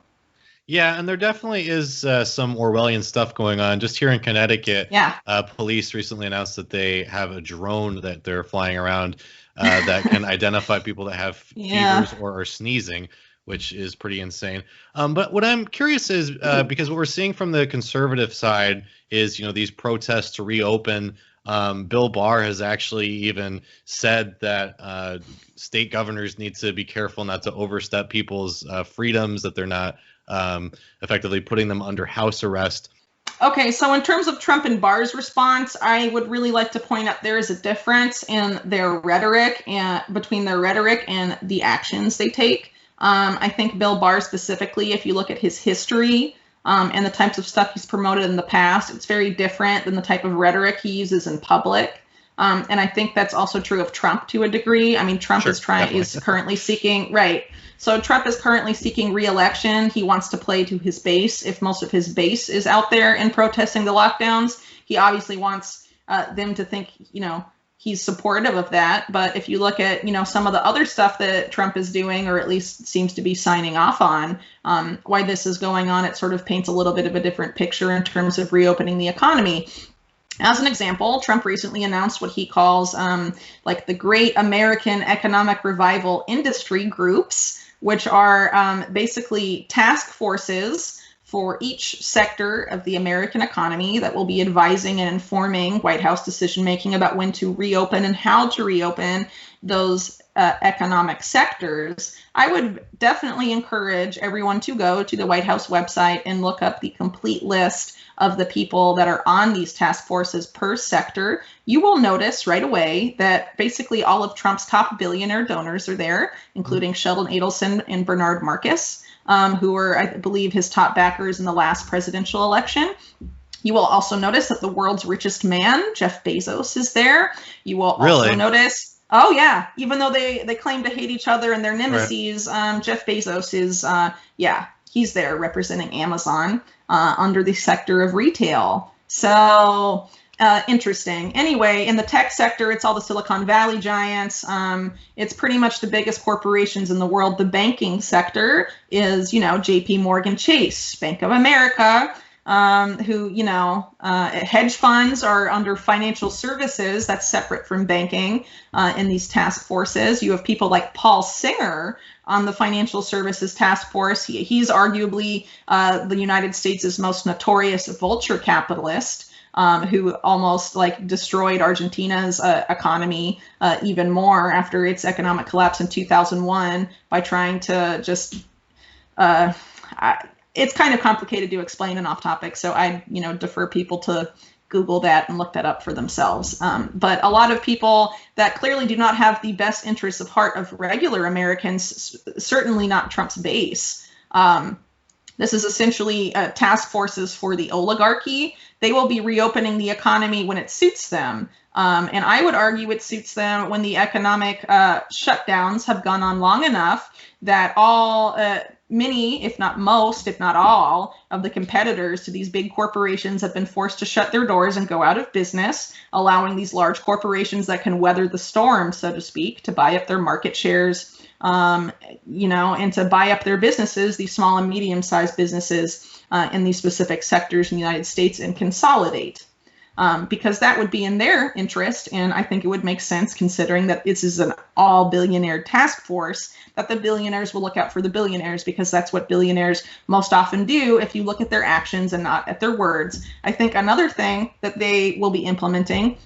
Yeah, and there definitely is some Orwellian stuff going on. Just here in Connecticut, Yeah. police recently announced that they have a drone that they're flying around that can identify people that have Yeah. fevers or are sneezing, which is pretty insane. But what I'm curious is because what we're seeing from the conservative side is, these protests to reopen. Bill Barr has actually even said that state governors need to be careful not to overstep people's freedoms, that they're not effectively putting them under house arrest. Okay, so in terms of Trump and Barr's response, I would really like to point out there is a difference in their rhetoric and between their rhetoric and the actions they take. I think Bill Barr specifically, if you look at his history and the types of stuff he's promoted in the past, it's very different than the type of rhetoric he uses in public. And I think that's also true of Trump to a degree. I mean, Trump Sure, is currently seeking, right. So Trump is currently seeking re-election. He wants to play to his base. If most of his base is out there and protesting the lockdowns, he obviously wants them to think, he's supportive of that. But if you look at, some of the other stuff that Trump is doing, or at least seems to be signing off on, why this is going on, it sort of paints a little bit of a different picture in terms of reopening the economy. As an example, Trump recently announced what he calls the Great American Economic Revival Industry Groups, which are basically task forces for each sector of the American economy that will be advising and informing White House decision-making about when to reopen and how to reopen those economic sectors. I would definitely encourage everyone to go to the White House website and look up the complete list of the people that are on these task forces per sector. You will notice right away that basically all of Trump's top billionaire donors are there, including Sheldon Adelson and Bernard Marcus, who were, I believe, his top backers in the last presidential election. You will also notice that the world's richest man, Jeff Bezos, is there. You will also notice, oh yeah, even though they claim to hate each other and they're nemesis, right. Jeff Bezos is, he's there representing Amazon under the sector of retail. So interesting. Anyway, in the tech sector, it's all the Silicon Valley giants. It's pretty much the biggest corporations in the world. The banking sector is, JP Morgan Chase, Bank of America, who, hedge funds are under financial services. That's separate from banking in these task forces. You have people like Paul Singer on the financial services task force. He's arguably the United States' most notorious vulture capitalist, who almost destroyed Argentina's economy even more after its economic collapse in 2001 by trying to just it's kind of complicated to explain and off topic, so I defer people to Google that and look that up for themselves. But a lot of people that clearly do not have the best interests of heart of regular Americans, certainly not Trump's base. This is essentially task forces for the oligarchy. They will be reopening the economy when it suits them. And I would argue it suits them when the economic shutdowns have gone on long enough that many, if not most, if not all, of the competitors to these big corporations have been forced to shut their doors and go out of business, allowing these large corporations that can weather the storm, so to speak, to buy up their market shares, and to buy up their businesses, these small and medium-sized businesses in these specific sectors in the United States, and consolidate. Because that would be in their interest, and I think it would make sense considering that this is an all-billionaire task force, that the billionaires will look out for the billionaires, because that's what billionaires most often do if you look at their actions and not at their words. I think another thing that they will be implementing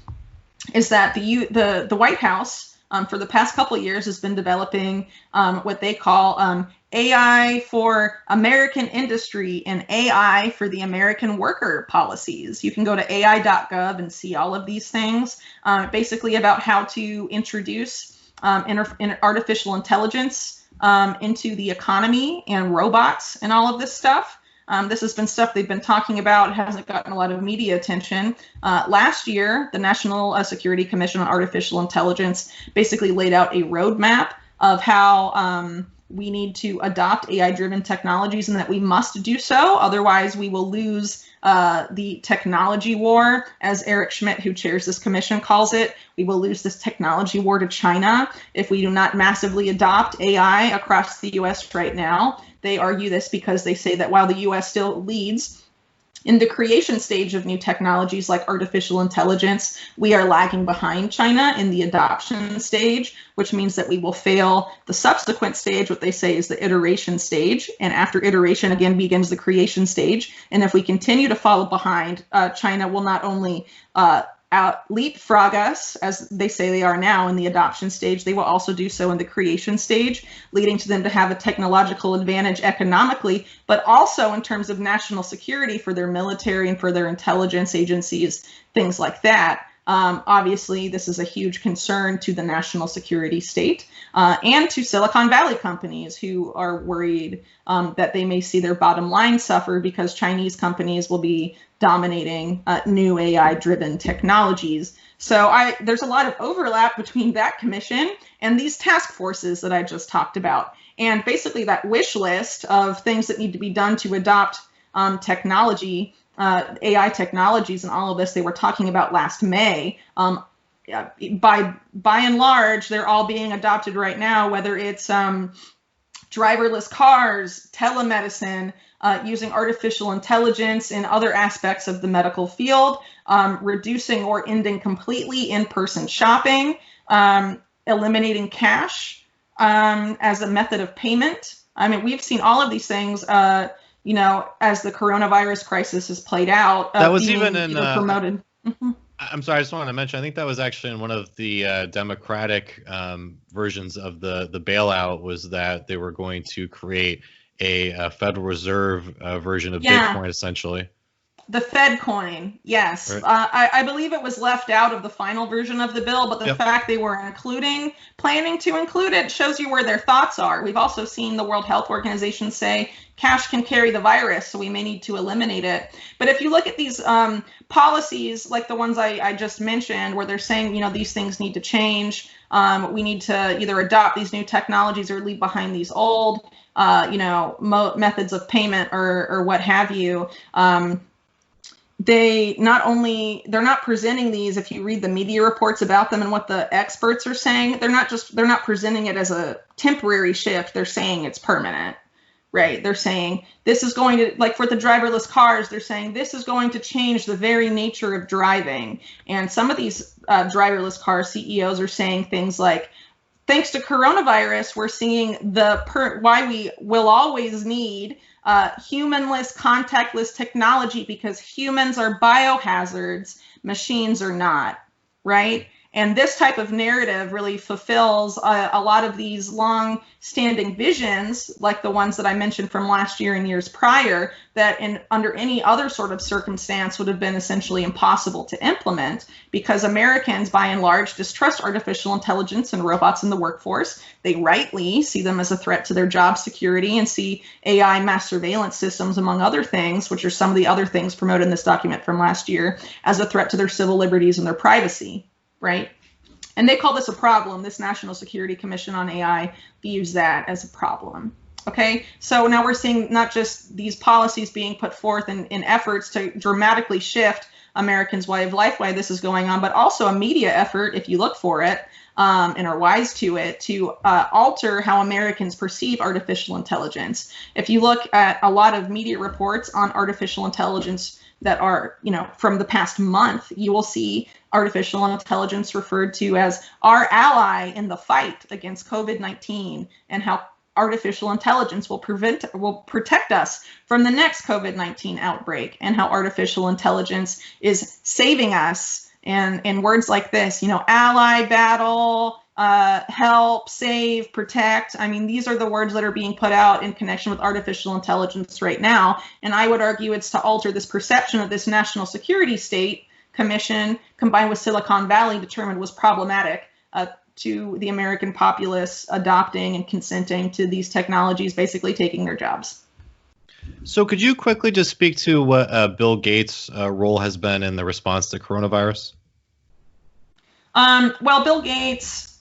is that the White House, for the past couple of years, has been developing what they call AI for American industry and AI for the American worker policies. You can go to ai.gov and see all of these things, basically about how to introduce artificial intelligence into the economy and robots and all of this stuff. This has been stuff they've been talking about. It hasn't gotten a lot of media attention. Last year, the National Security Commission on Artificial Intelligence basically laid out a roadmap of how we need to adopt AI-driven technologies, and that we must do so. Otherwise, we will lose the technology war, as Eric Schmidt, who chairs this commission, calls it. We will lose this technology war to China if we do not massively adopt AI across the U.S. right now. they argue this because they say that while the U.S. still leads in the creation stage of new technologies like artificial intelligence, we are lagging behind China in the adoption stage, which means that we will fail the subsequent stage, what they say is the iteration stage. And after iteration, again, begins the creation stage. And if we continue to follow behind, China will not only leapfrog us, as they say they are now in the adoption stage, they will also do so in the creation stage, leading to them to have a technological advantage economically, but also in terms of national security for their military and for their intelligence agencies, things like that. Obviously, this is a huge concern to the national security state and to Silicon Valley companies who are worried that they may see their bottom line suffer because Chinese companies will be dominating new AI-driven technologies. So there's a lot of overlap between that commission and these task forces that I just talked about. And basically that wish list of things that need to be done to adopt technology, AI technologies and all of this they were talking about last May, by and large, they're all being adopted right now, whether it's driverless cars, telemedicine, using artificial intelligence in other aspects of the medical field, reducing or ending completely in-person shopping, eliminating cash as a method of payment. I mean, we've seen all of these things, you know, as the coronavirus crisis has played out. That was even in promoted. I'm sorry, I just wanted to mention, I think that was actually in one of the Democratic versions of the bailout, was that they were going to create a Federal Reserve version of Bitcoin, essentially. The Fed coin, yes. Right. I believe it was left out of the final version of the bill, but the fact they were planning to include it shows you where their thoughts are. We've also seen the World Health Organization say cash can carry the virus, so we may need to eliminate it. But if you look at these policies, like the ones I just mentioned, where they're saying, you know, these things need to change, we need to either adopt these new technologies or leave behind these old, you know, methods of payment or what have you. They're not presenting these, if you read the media reports about them and what the experts are saying, they're not presenting it as a temporary shift. They're saying it's permanent, right? They're saying this is going to, like for the driverless cars, they're saying this is going to change the very nature of driving. And some of these driverless car CEOs are saying things like, thanks to coronavirus, we're seeing why we will always need humanless, contactless technology, because humans are biohazards, machines are not, right? And this type of narrative really fulfills a lot of these long-standing visions, like the ones that I mentioned from last year and years prior, that under any other sort of circumstance would have been essentially impossible to implement, because Americans, by and large, distrust artificial intelligence and robots in the workforce. They rightly see them as a threat to their job security and see AI mass surveillance systems, among other things, which are some of the other things promoted in this document from last year, as a threat to their civil liberties and their privacy. Right? And they call this a problem. This National Security Commission on AI views that as a problem. Okay, so now we're seeing not just these policies being put forth in efforts to dramatically shift Americans' way of life while this is going on, but also a media effort, if you look for it and are wise to it, to alter how Americans perceive artificial intelligence. If you look at a lot of media reports on artificial intelligence that are, you know, from the past month, you will see artificial intelligence referred to as our ally in the fight against COVID-19, and how artificial intelligence will protect us from the next COVID-19 outbreak, and how artificial intelligence is saving us. And words like this, you know, ally, battle, help, save, protect. I mean, these are the words that are being put out in connection with artificial intelligence right now. And I would argue it's to alter this perception of this national security state commission, combined with Silicon Valley, determined was problematic to the American populace adopting and consenting to these technologies, basically taking their jobs. So could you quickly just speak to what Bill Gates' role has been in the response to coronavirus? Well, Bill Gates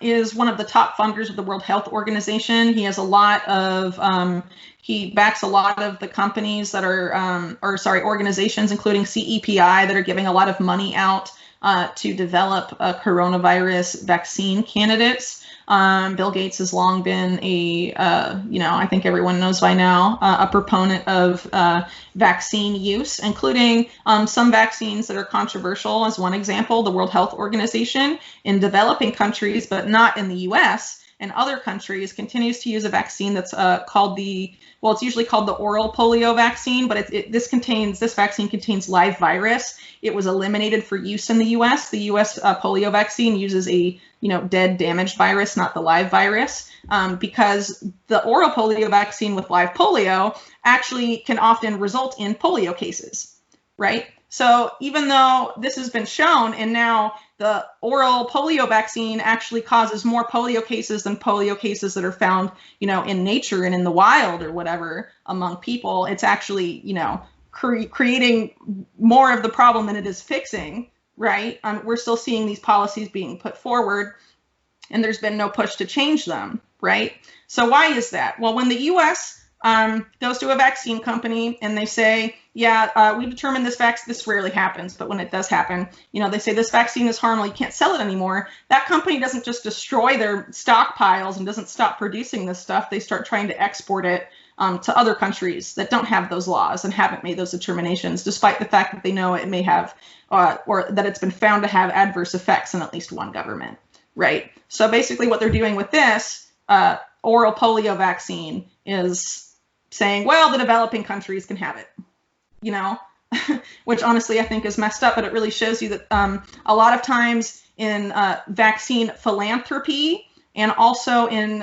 is one of the top funders of the World Health Organization. He has a lot of, he backs a lot of the companies that are, organizations, including CEPI, that are giving a lot of money out to develop coronavirus vaccine candidates. Bill Gates has long been I think everyone knows by now, a proponent of vaccine use, including some vaccines that are controversial. As one example, the World Health Organization in developing countries, but not in the U.S., and other countries, continues to use a vaccine that's it's usually called the oral polio vaccine, but this vaccine contains live virus. It was eliminated for use in the U.S. The U.S. Polio vaccine uses a dead, damaged virus, not the live virus, because the oral polio vaccine with live polio actually can often result in polio cases, right? So even though this has been shown, and now the oral polio vaccine actually causes more polio cases than polio cases that are found, in nature and in the wild or whatever among people, it's actually, creating more of the problem than it is fixing, right? We're still seeing these policies being put forward, and there's been no push to change them, right? So why is that? Well, when the U.S. Goes to a vaccine company and they say, we determined this rarely happens, but when it does happen, they say this vaccine is harmful, you can't sell it anymore. That company doesn't just destroy their stockpiles and doesn't stop producing this stuff. They start trying to export it to other countries that don't have those laws and haven't made those determinations, despite the fact that they know it may have, or that it's been found to have adverse effects in at least one government, right? So basically what they're doing with this oral polio vaccine is saying, well, the developing countries can have it, which honestly I think is messed up, but it really shows you that a lot of times in vaccine philanthropy and also in,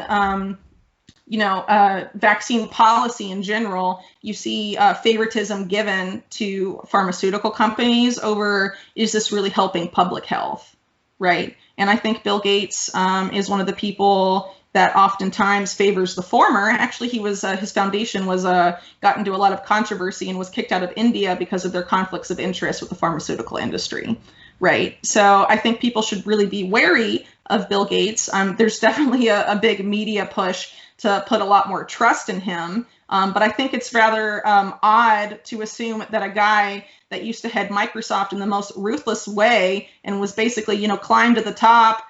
vaccine policy in general, you see favoritism given to pharmaceutical companies over, is this really helping public health, right? And I think Bill Gates is one of the people that oftentimes favors the former. Actually, his foundation was got into a lot of controversy and was kicked out of India because of their conflicts of interest with the pharmaceutical industry, right? So I think people should really be wary of Bill Gates. There's definitely a big media push to put a lot more trust in him, but I think it's rather odd to assume that a guy that used to head Microsoft in the most ruthless way and was basically, climbed to the top,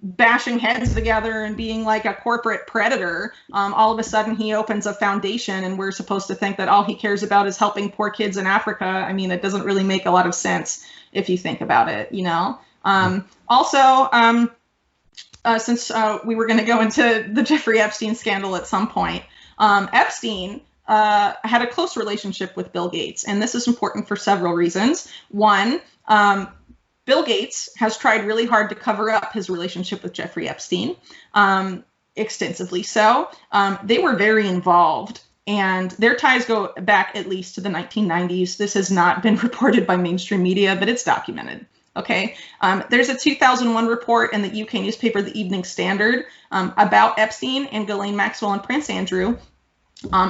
bashing heads together and being like a corporate predator, all of a sudden he opens a foundation and we're supposed to think that all he cares about is helping poor kids in Africa. I mean, it doesn't really make a lot of sense if you think about it, since we were going to go into the Jeffrey Epstein scandal at some point, Epstein had a close relationship with Bill Gates, and this is important for several reasons. One, Bill Gates has tried really hard to cover up his relationship with Jeffrey Epstein, extensively so. They were very involved, and their ties go back at least to the 1990s. This has not been reported by mainstream media, but it's documented. Okay, there's a 2001 report in the UK newspaper, The Evening Standard, about Epstein and Ghislaine Maxwell and Prince Andrew.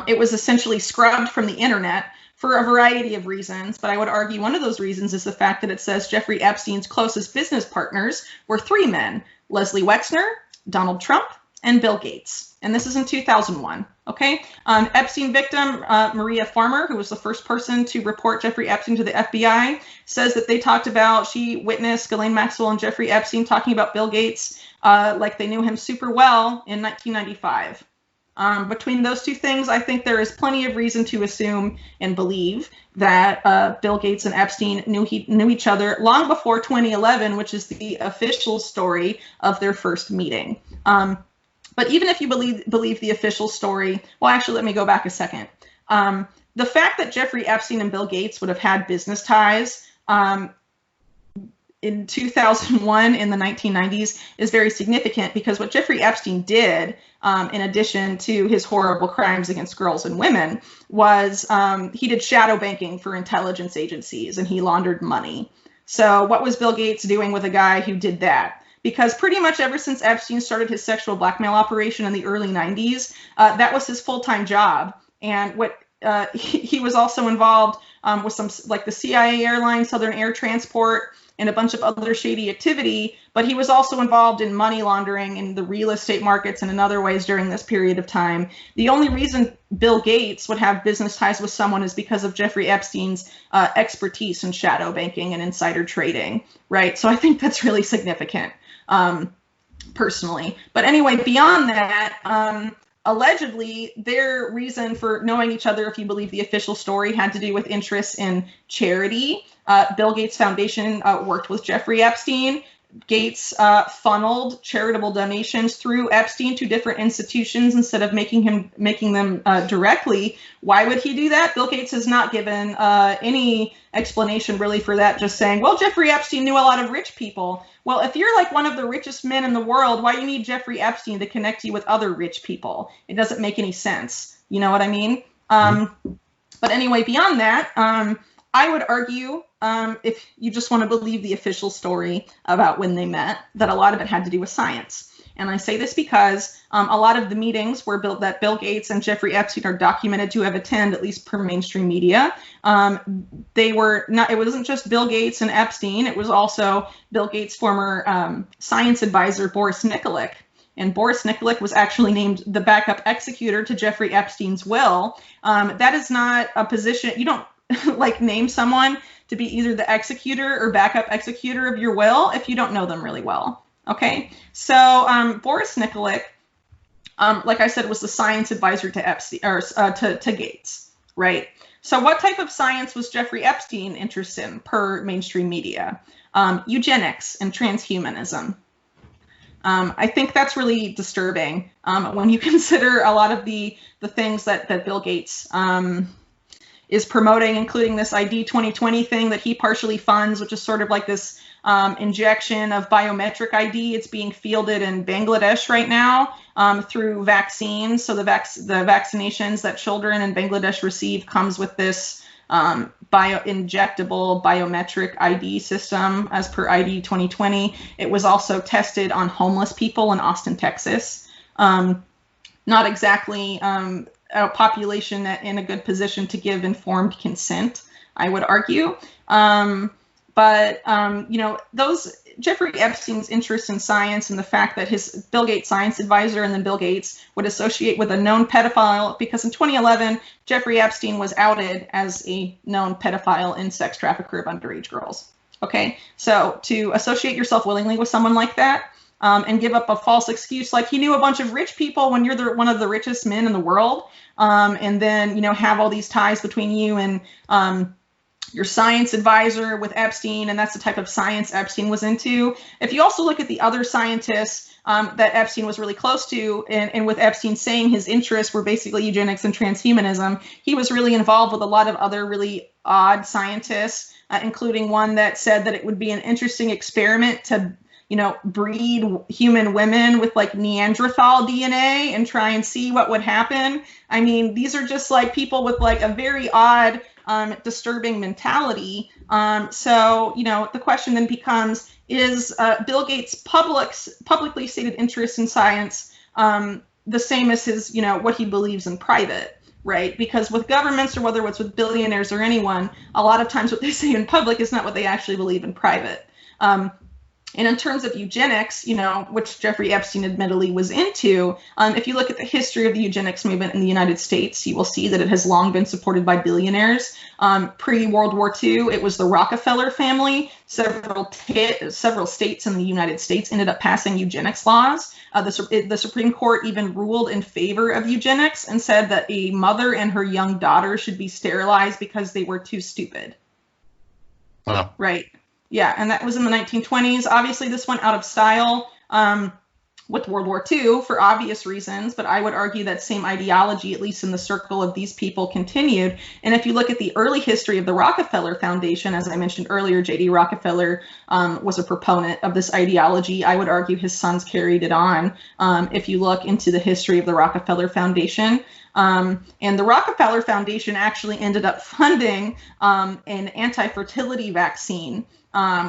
It was essentially scrubbed from the internet for a variety of reasons, but I would argue one of those reasons is the fact that it says Jeffrey Epstein's closest business partners were three men: Leslie Wexner, Donald Trump, and Bill Gates. And this is in 2001, okay? Epstein victim, Maria Farmer, who was the first person to report Jeffrey Epstein to the FBI, says that she witnessed Ghislaine Maxwell and Jeffrey Epstein talking about Bill Gates like they knew him super well in 1995. Between those two things, I think there is plenty of reason to assume and believe that Bill Gates and Epstein knew each other long before 2011, which is the official story of their first meeting. But even if you believe the official story, well, actually, let me go back a second. The fact that Jeffrey Epstein and Bill Gates would have had business ties in 2001 in the 1990s is very significant, because what Jeffrey Epstein did, in addition to his horrible crimes against girls and women, was he did shadow banking for intelligence agencies and he laundered money. So what was Bill Gates doing with a guy who did that? Because pretty much ever since Epstein started his sexual blackmail operation in the early 90s, that was his full-time job. And he was also involved with some, like the CIA airline, Southern Air Transport, and a bunch of other shady activity, but he was also involved in money laundering in the real estate markets and in other ways during this period of time. The only reason Bill Gates would have business ties with someone is because of Jeffrey Epstein's expertise in shadow banking and insider trading, right? So I think that's really significant. personally. But anyway, beyond that, allegedly, their reason for knowing each other, if you believe the official story, had to do with interests in charity. Bill Gates Foundation worked with Jeffrey Epstein. Gates funneled charitable donations through Epstein to different institutions instead of making them directly. Why would he do that? Bill Gates has not given any explanation really for that, just saying, well, Jeffrey Epstein knew a lot of rich people. Well, if you're like one of the richest men in the world, why do you need Jeffrey Epstein to connect you with other rich people? It doesn't make any sense. You know what I mean? But anyway, beyond that, I would argue, if you just want to believe the official story about when they met, that a lot of it had to do with science. And I say this because a lot of the meetings that Bill Gates and Jeffrey Epstein are documented to have attended, at least per mainstream media, they were not. It wasn't just Bill Gates and Epstein. It was also Bill Gates' former science advisor, Boris Nikolic. And Boris Nikolic was actually named the backup executor to Jeffrey Epstein's will. That is not a position. You don't like name someone to be either the executor or backup executor of your will if you don't know them really well. Okay, so Boris Nikolic, like I said, was the science advisor to Epstein or to Gates, right? So what type of science was Jeffrey Epstein interested in per mainstream media? Eugenics and transhumanism. I think that's really disturbing when you consider a lot of the things that Bill Gates is promoting, including this ID 2020 thing that he partially funds, which is sort of like this injection of biometric ID. It's being fielded in Bangladesh right now through vaccines. So the vaccinations that children in Bangladesh receive comes with this injectable biometric ID system as per ID 2020. It was also tested on homeless people in Austin, Texas. Not exactly a population that in a good position to give informed consent, I would argue. But those Jeffrey Epstein's interest in science and the fact that his Bill Gates science advisor and then Bill Gates would associate with a known pedophile, because in 2011, Jeffrey Epstein was outed as a known pedophile and sex trafficker of underage girls. Okay, so to associate yourself willingly with someone like that, and give up a false excuse like he knew a bunch of rich people when you're one of the richest men in the world, and then have all these ties between you and your science advisor with Epstein, and that's the type of science Epstein was into. If you also look at the other scientists that Epstein was really close to, and with Epstein saying his interests were basically eugenics and transhumanism, he was really involved with a lot of other really odd scientists, including one that said that it would be an interesting experiment to breed human women with like Neanderthal DNA and try and see what would happen. I mean, these are just like people with like a very odd, disturbing mentality. So, the question then becomes, is Bill Gates' publicly stated interest in science the same as his, what he believes in private? Right? Because with governments, or whether it's with billionaires or anyone, a lot of times what they say in public is not what they actually believe in private. And in terms of eugenics, which Jeffrey Epstein admittedly was into, if you look at the history of the eugenics movement in the United States, you will see that it has long been supported by billionaires. Pre-World War II, it was the Rockefeller family. Several states in the United States ended up passing eugenics laws. The Supreme Court even ruled in favor of eugenics and said that a mother and her young daughter should be sterilized because they were too stupid. Wow. Right. Yeah, and that was in the 1920s. Obviously, this went out of style with World War II for obvious reasons, but I would argue that same ideology, at least in the circle of these people, continued. And if you look at the early history of the Rockefeller Foundation, as I mentioned earlier, J.D. Rockefeller was a proponent of this ideology. I would argue his sons carried it on. If you look into the history of the Rockefeller Foundation, and the Rockefeller Foundation actually ended up funding an anti-fertility vaccine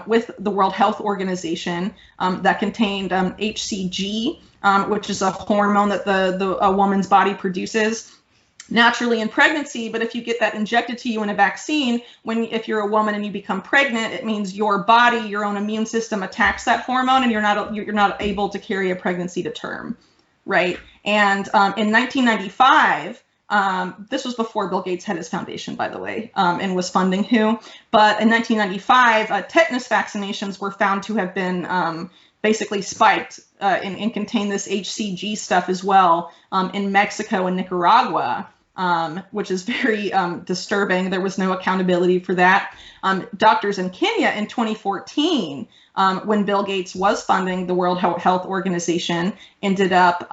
with the World Health Organization that contained HCG, which is a hormone that a woman's body produces naturally in pregnancy. But if you get that injected to you in a vaccine, if you're a woman and you become pregnant, it means your body, your own immune system attacks that hormone, and you're not able to carry a pregnancy to term, right? And in 1995. This was before Bill Gates had his foundation, by the way, and was funding WHO. But in 1995, tetanus vaccinations were found to have been basically spiked and contained this HCG stuff as well in Mexico and Nicaragua, which is very disturbing. There was no accountability for that. Doctors in Kenya in 2014, when Bill Gates was funding the World Health Organization, ended up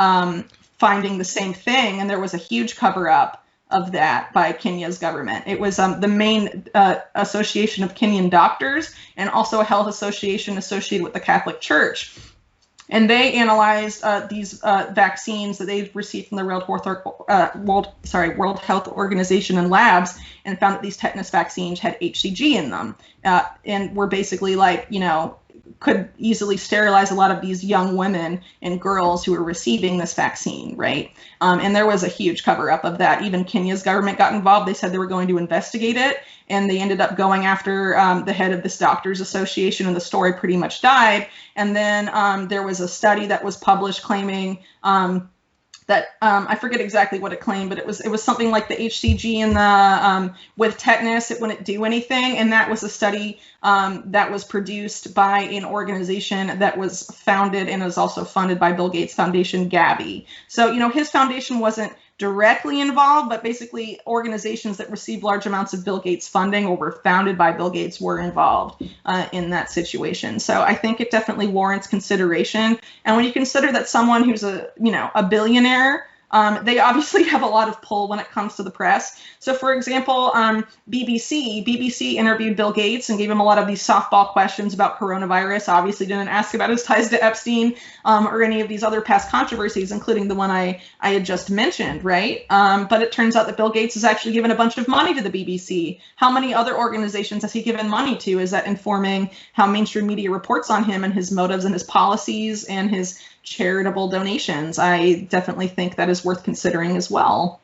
finding the same thing, and there was a huge cover-up of that by Kenya's government. It was the main association of Kenyan doctors and also a health association associated with the Catholic Church. And they analyzed these vaccines that they'd received from the World Health Organization and labs, and found that these tetanus vaccines had HCG in them, and were basically like, could easily sterilize a lot of these young women and girls who were receiving this vaccine, right? And there was a huge cover-up of that. Even Kenya's government got involved. They said they were going to investigate it, and they ended up going after the head of this doctors association, and the story pretty much died. And then there was a study that was published claiming that I forget exactly what it claimed, but it was something like the HCG in the with tetanus, it wouldn't do anything, and that was a study that was produced by an organization that was founded and is also funded by Bill Gates Foundation, Gavi. So his foundation wasn't directly involved, but basically organizations that received large amounts of Bill Gates funding or were founded by Bill Gates were involved in that situation. So I think it definitely warrants consideration. And when you consider that someone who's a billionaire, they obviously have a lot of pull when it comes to the press. So, for example, BBC interviewed Bill Gates and gave him a lot of these softball questions about coronavirus. Obviously didn't ask about his ties to Epstein or any of these other past controversies, including the one I had just mentioned, right? But it turns out that Bill Gates has actually given a bunch of money to the BBC. How many other organizations has he given money to? Is that informing how mainstream media reports on him and his motives and his policies and his charitable donations? I definitely think that is worth considering as well.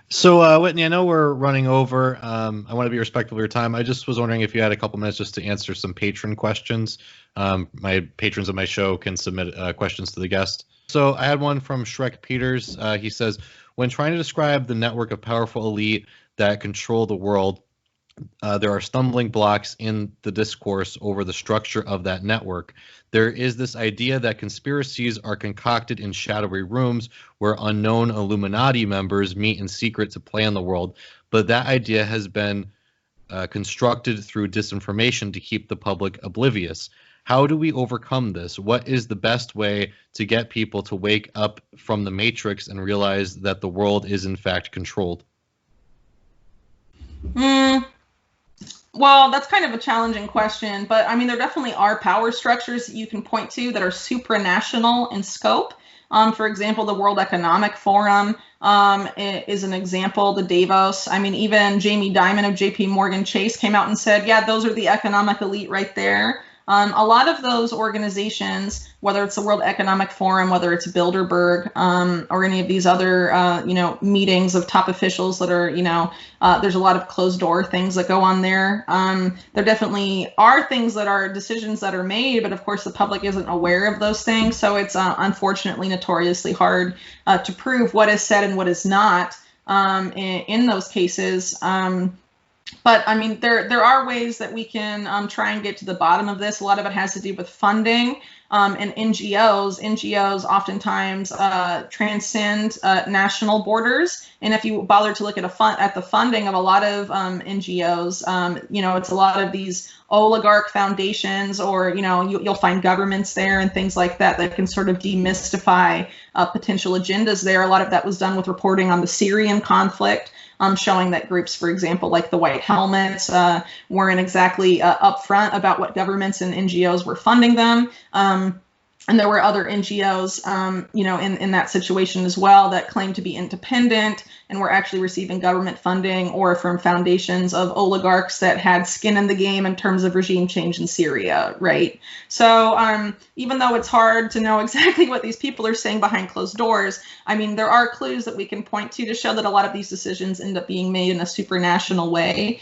So, Whitney, I know we're running over. I want to be respectful of your time. I just was wondering if you had a couple minutes just to answer some patron questions. My patrons of my show can submit questions to the guest. So I had one from Shrek Peters. He says, when trying to describe the network of powerful elite that control the world, there are stumbling blocks in the discourse over the structure of that network. There is this idea that conspiracies are concocted in shadowy rooms where unknown Illuminati members meet in secret to plan the world, but that idea has been constructed through disinformation to keep the public oblivious. How do we overcome this? What is the best way to get people to wake up from the matrix and realize that the world is in fact controlled? Well, that's kind of a challenging question, but I mean, there definitely are power structures that you can point to that are supranational in scope. For example, the World Economic Forum is an example, the Davos. I mean, even Jamie Dimon of JP Morgan Chase came out and said, yeah, those are the economic elite right there. A lot of those organizations, whether it's the World Economic Forum, whether it's Bilderberg, or any of these other, meetings of top officials that are, there's a lot of closed door things that go on there. There definitely are things that are decisions that are made, but of course the public isn't aware of those things. So it's unfortunately notoriously hard to prove what is said and what is not in those cases. But I mean, there are ways that we can try and get to the bottom of this. A lot of it has to do with funding and NGOs. NGOs oftentimes transcend national borders. And if you bother to look at the funding of a lot of NGOs, it's a lot of these oligarch foundations, or you'll find governments there and things like that that can sort of demystify potential agendas there. A lot of that was done with reporting on the Syrian conflict. Showing that groups, for example, like the White Helmets, weren't exactly upfront about what governments and NGOs were funding them. And there were other NGOs, in that situation as well that claimed to be independent and were actually receiving government funding or from foundations of oligarchs that had skin in the game in terms of regime change in Syria, right? So even though it's hard to know exactly what these people are saying behind closed doors, I mean, there are clues that we can point to show that a lot of these decisions end up being made in a supranational way.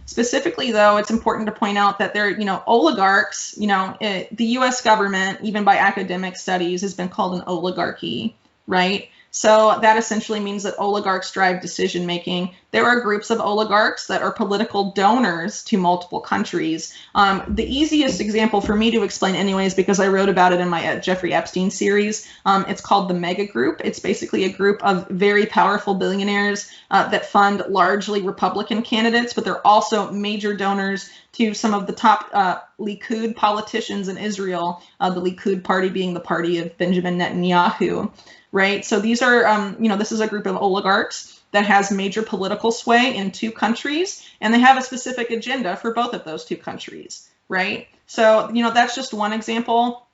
Specifically, though, it's important to point out that they're, oligarchs, the U.S. government, even by academic studies, has been called an oligarchy, right? So that essentially means that oligarchs drive decision making. there are groups of oligarchs that are political donors to multiple countries. The easiest example for me to explain anyways, because I wrote about it in my Jeffrey Epstein series, it's called the Mega Group. It's basically a group of very powerful billionaires that fund largely Republican candidates, but they're also major donors to some of the top Likud politicians in Israel, the Likud party being the party of Benjamin Netanyahu, right? So these are, this is a group of oligarchs that has major political sway in two countries, and they have a specific agenda for both of those two countries, right? So, that's just one example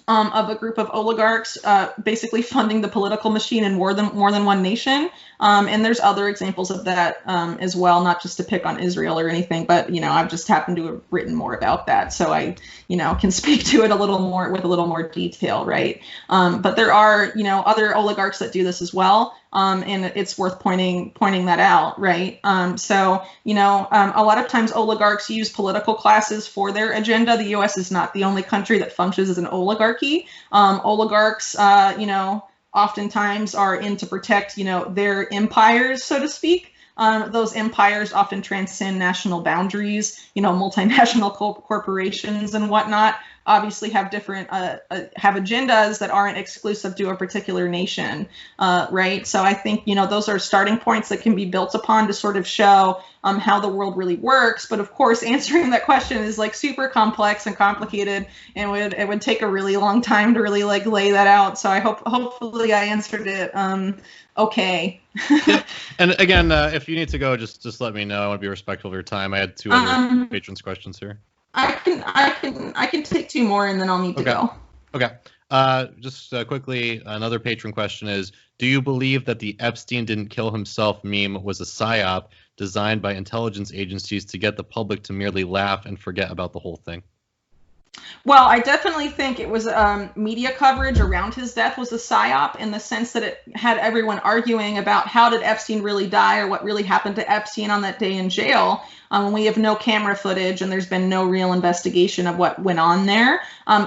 of a group of oligarchs basically funding the political machine in more than one nation. And there's other examples of that as well, not just to pick on Israel or anything, but, I've just happened to have written more about that. So I, can speak to it a little more with a little more detail, right? But there are, other oligarchs that do this as well. And it's worth pointing that out, right? So, a lot of times oligarchs use political classes for their agenda. The U.S. is not the only country that functions as an oligarchy. Oligarchs, oftentimes are in to protect, their empires, so to speak. Those empires often transcend national boundaries. Multinational corporations and whatnot obviously have different have agendas that aren't exclusive to a particular nation, right? So I think those are starting points that can be built upon to sort of show how the world really works. But of course, answering that question is like super complex and complicated, and it would take a really long time to really like lay that out. So I hopefully I answered it okay. Yeah. And again, if you need to go, just let me know. I want to be respectful of your time. I had two other patrons' questions here. I can take two more and then I'll need to go. Okay. Just quickly, another patron question is, do you believe that the Epstein didn't kill himself meme was a psyop designed by intelligence agencies to get the public to merely laugh and forget about the whole thing? Well, I definitely think it was media coverage around his death was a psyop, in the sense that it had everyone arguing about how did Epstein really die or what really happened to Epstein on that day in jail. We have no camera footage and there's been no real investigation of what went on there.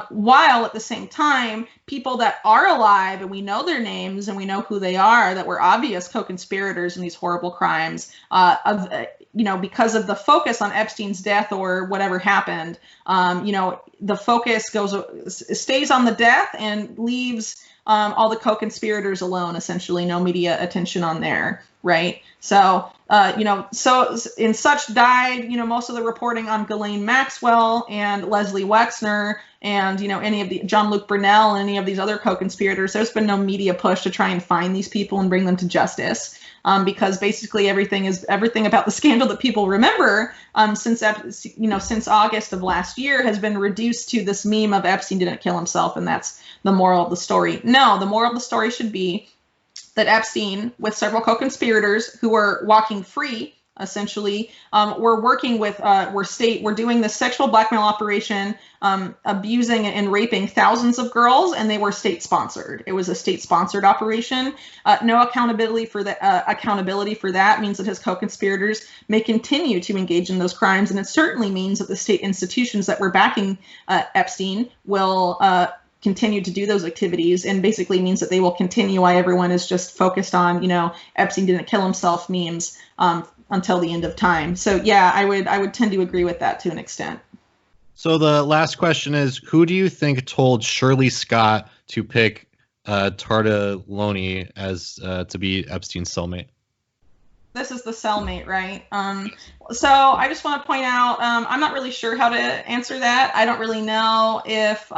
While at the same time, people that are alive and we know their names and we know who they are, that were obvious co-conspirators in these horrible crimes, because of the focus on Epstein's death or whatever happened, the focus stays on the death and leaves all the co-conspirators alone, essentially no media attention on there, right? So, so in such died, most of the reporting on Ghislaine Maxwell and Leslie Wexner and, any of the Jean-Luc Brunel and any of these other co-conspirators. There's been no media push to try and find these people and bring them to justice. Because basically everything about the scandal that people remember since August of last year has been reduced to this meme of Epstein didn't kill himself, and that's the moral of the story. No, the moral of the story should be that Epstein, with several co-conspirators who were walking free, essentially, were working with, were doing this sexual blackmail operation, abusing and raping thousands of girls, and they were state-sponsored. It was a state-sponsored operation. No accountability for that. Accountability for that means that his co-conspirators may continue to engage in those crimes, and it certainly means that the state institutions that were backing Epstein will continue to do those activities, and basically means that they will continue while everyone is just focused on, Epstein didn't kill himself memes until the end of time. So yeah, I would tend to agree with that to an extent. So the last question is, who do you think told Shirley Scott to pick Tartelloni as to be Epstein's cellmate? This is the cellmate, right? So I just want to point out, I'm not really sure how to answer that. I don't really know if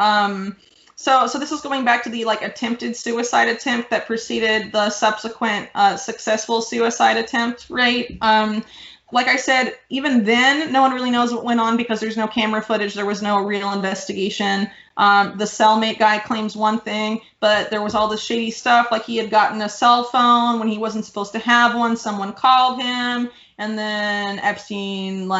So this is going back to the attempted suicide attempt that preceded the subsequent successful suicide attempt, right? Like I said, even then, no one really knows what went on because there's no camera footage. There was no real investigation. The cellmate guy claims one thing, but there was all this shady stuff. Like he had gotten a cell phone when he wasn't supposed to have one. Someone called him, and then Epstein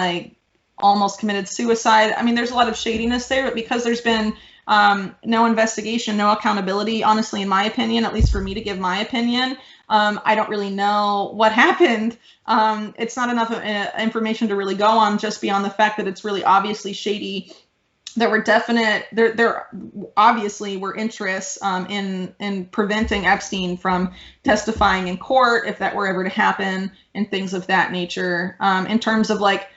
almost committed suicide. I mean, there's a lot of shadiness there, but because there's been no investigation, no accountability, honestly, in my opinion, at least for me to give my opinion, I don't really know what happened. It's not enough information to really go on just beyond the fact that it's really obviously shady there were there obviously were interests in preventing Epstein from testifying in court if that were ever to happen, and things of that nature. In terms of like,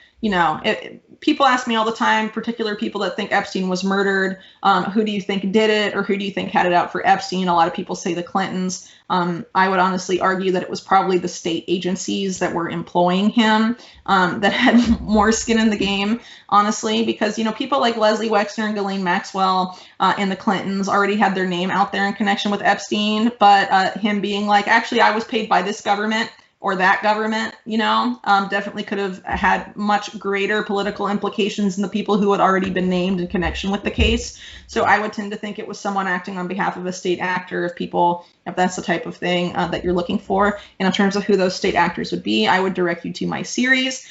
people ask me all the time, particular people that think Epstein was murdered, who do you think did it, or who do you think had it out for Epstein? A lot of people say the Clintons. I would honestly argue that it was probably the state agencies that were employing him that had more skin in the game, honestly, because, people like Leslie Wexner and Ghislaine Maxwell and the Clintons already had their name out there in connection with Epstein, but him being like, actually, I was paid by this government or that government, definitely could have had much greater political implications than the people who had already been named in connection with the case. So I would tend to think it was someone acting on behalf of a state actor, if that's the type of thing that you're looking for. And in terms of who those state actors would be, I would direct you to my series.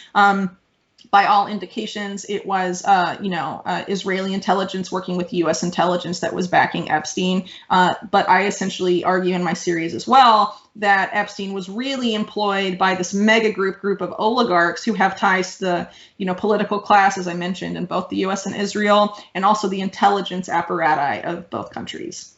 By all indications, it was, Israeli intelligence working with U.S. intelligence that was backing Epstein. But I essentially argue in my series as well that Epstein was really employed by this mega group of oligarchs who have ties to the, political class, as I mentioned, in both the U.S. and Israel, and also the intelligence apparatus of both countries.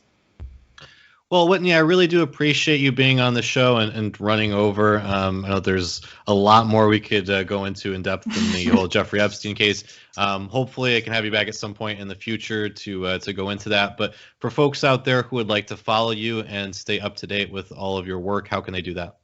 Well, Whitney, I really do appreciate you being on the show and running over. I know there's a lot more we could go into in depth in the whole Jeffrey Epstein case. Hopefully, I can have you back at some point in the future to go into that. But for folks out there who would like to follow you and stay up to date with all of your work, how can they do that?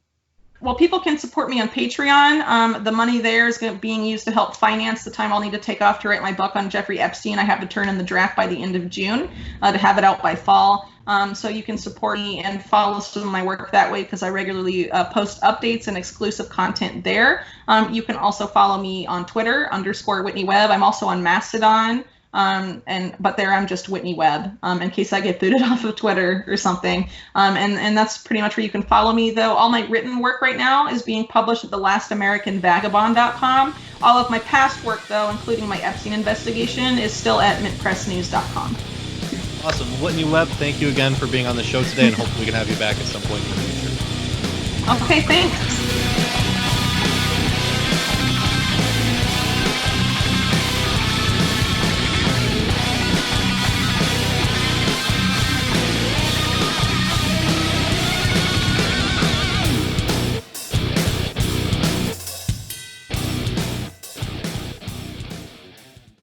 Well, people can support me on Patreon. The money there is being used to help finance the time I'll need to take off to write my book on Jeffrey Epstein. I have to turn in the draft by the end of June to have it out by fall. So you can support me and follow some of my work that way because I regularly post updates and exclusive content there. You can also follow me on Twitter, _Whitney Webb. I'm also on Mastodon. But there I'm just Whitney Webb, in case I get booted off of Twitter or something. And that's pretty much where you can follow me, though. All my written work right now is being published at thelastamericanvagabond.com. All of my past work, though, including my Epstein investigation, is still at mintpressnews.com. Awesome. Whitney Webb, thank you again for being on the show today, and hopefully we can have you back at some point in the future. Okay, thanks.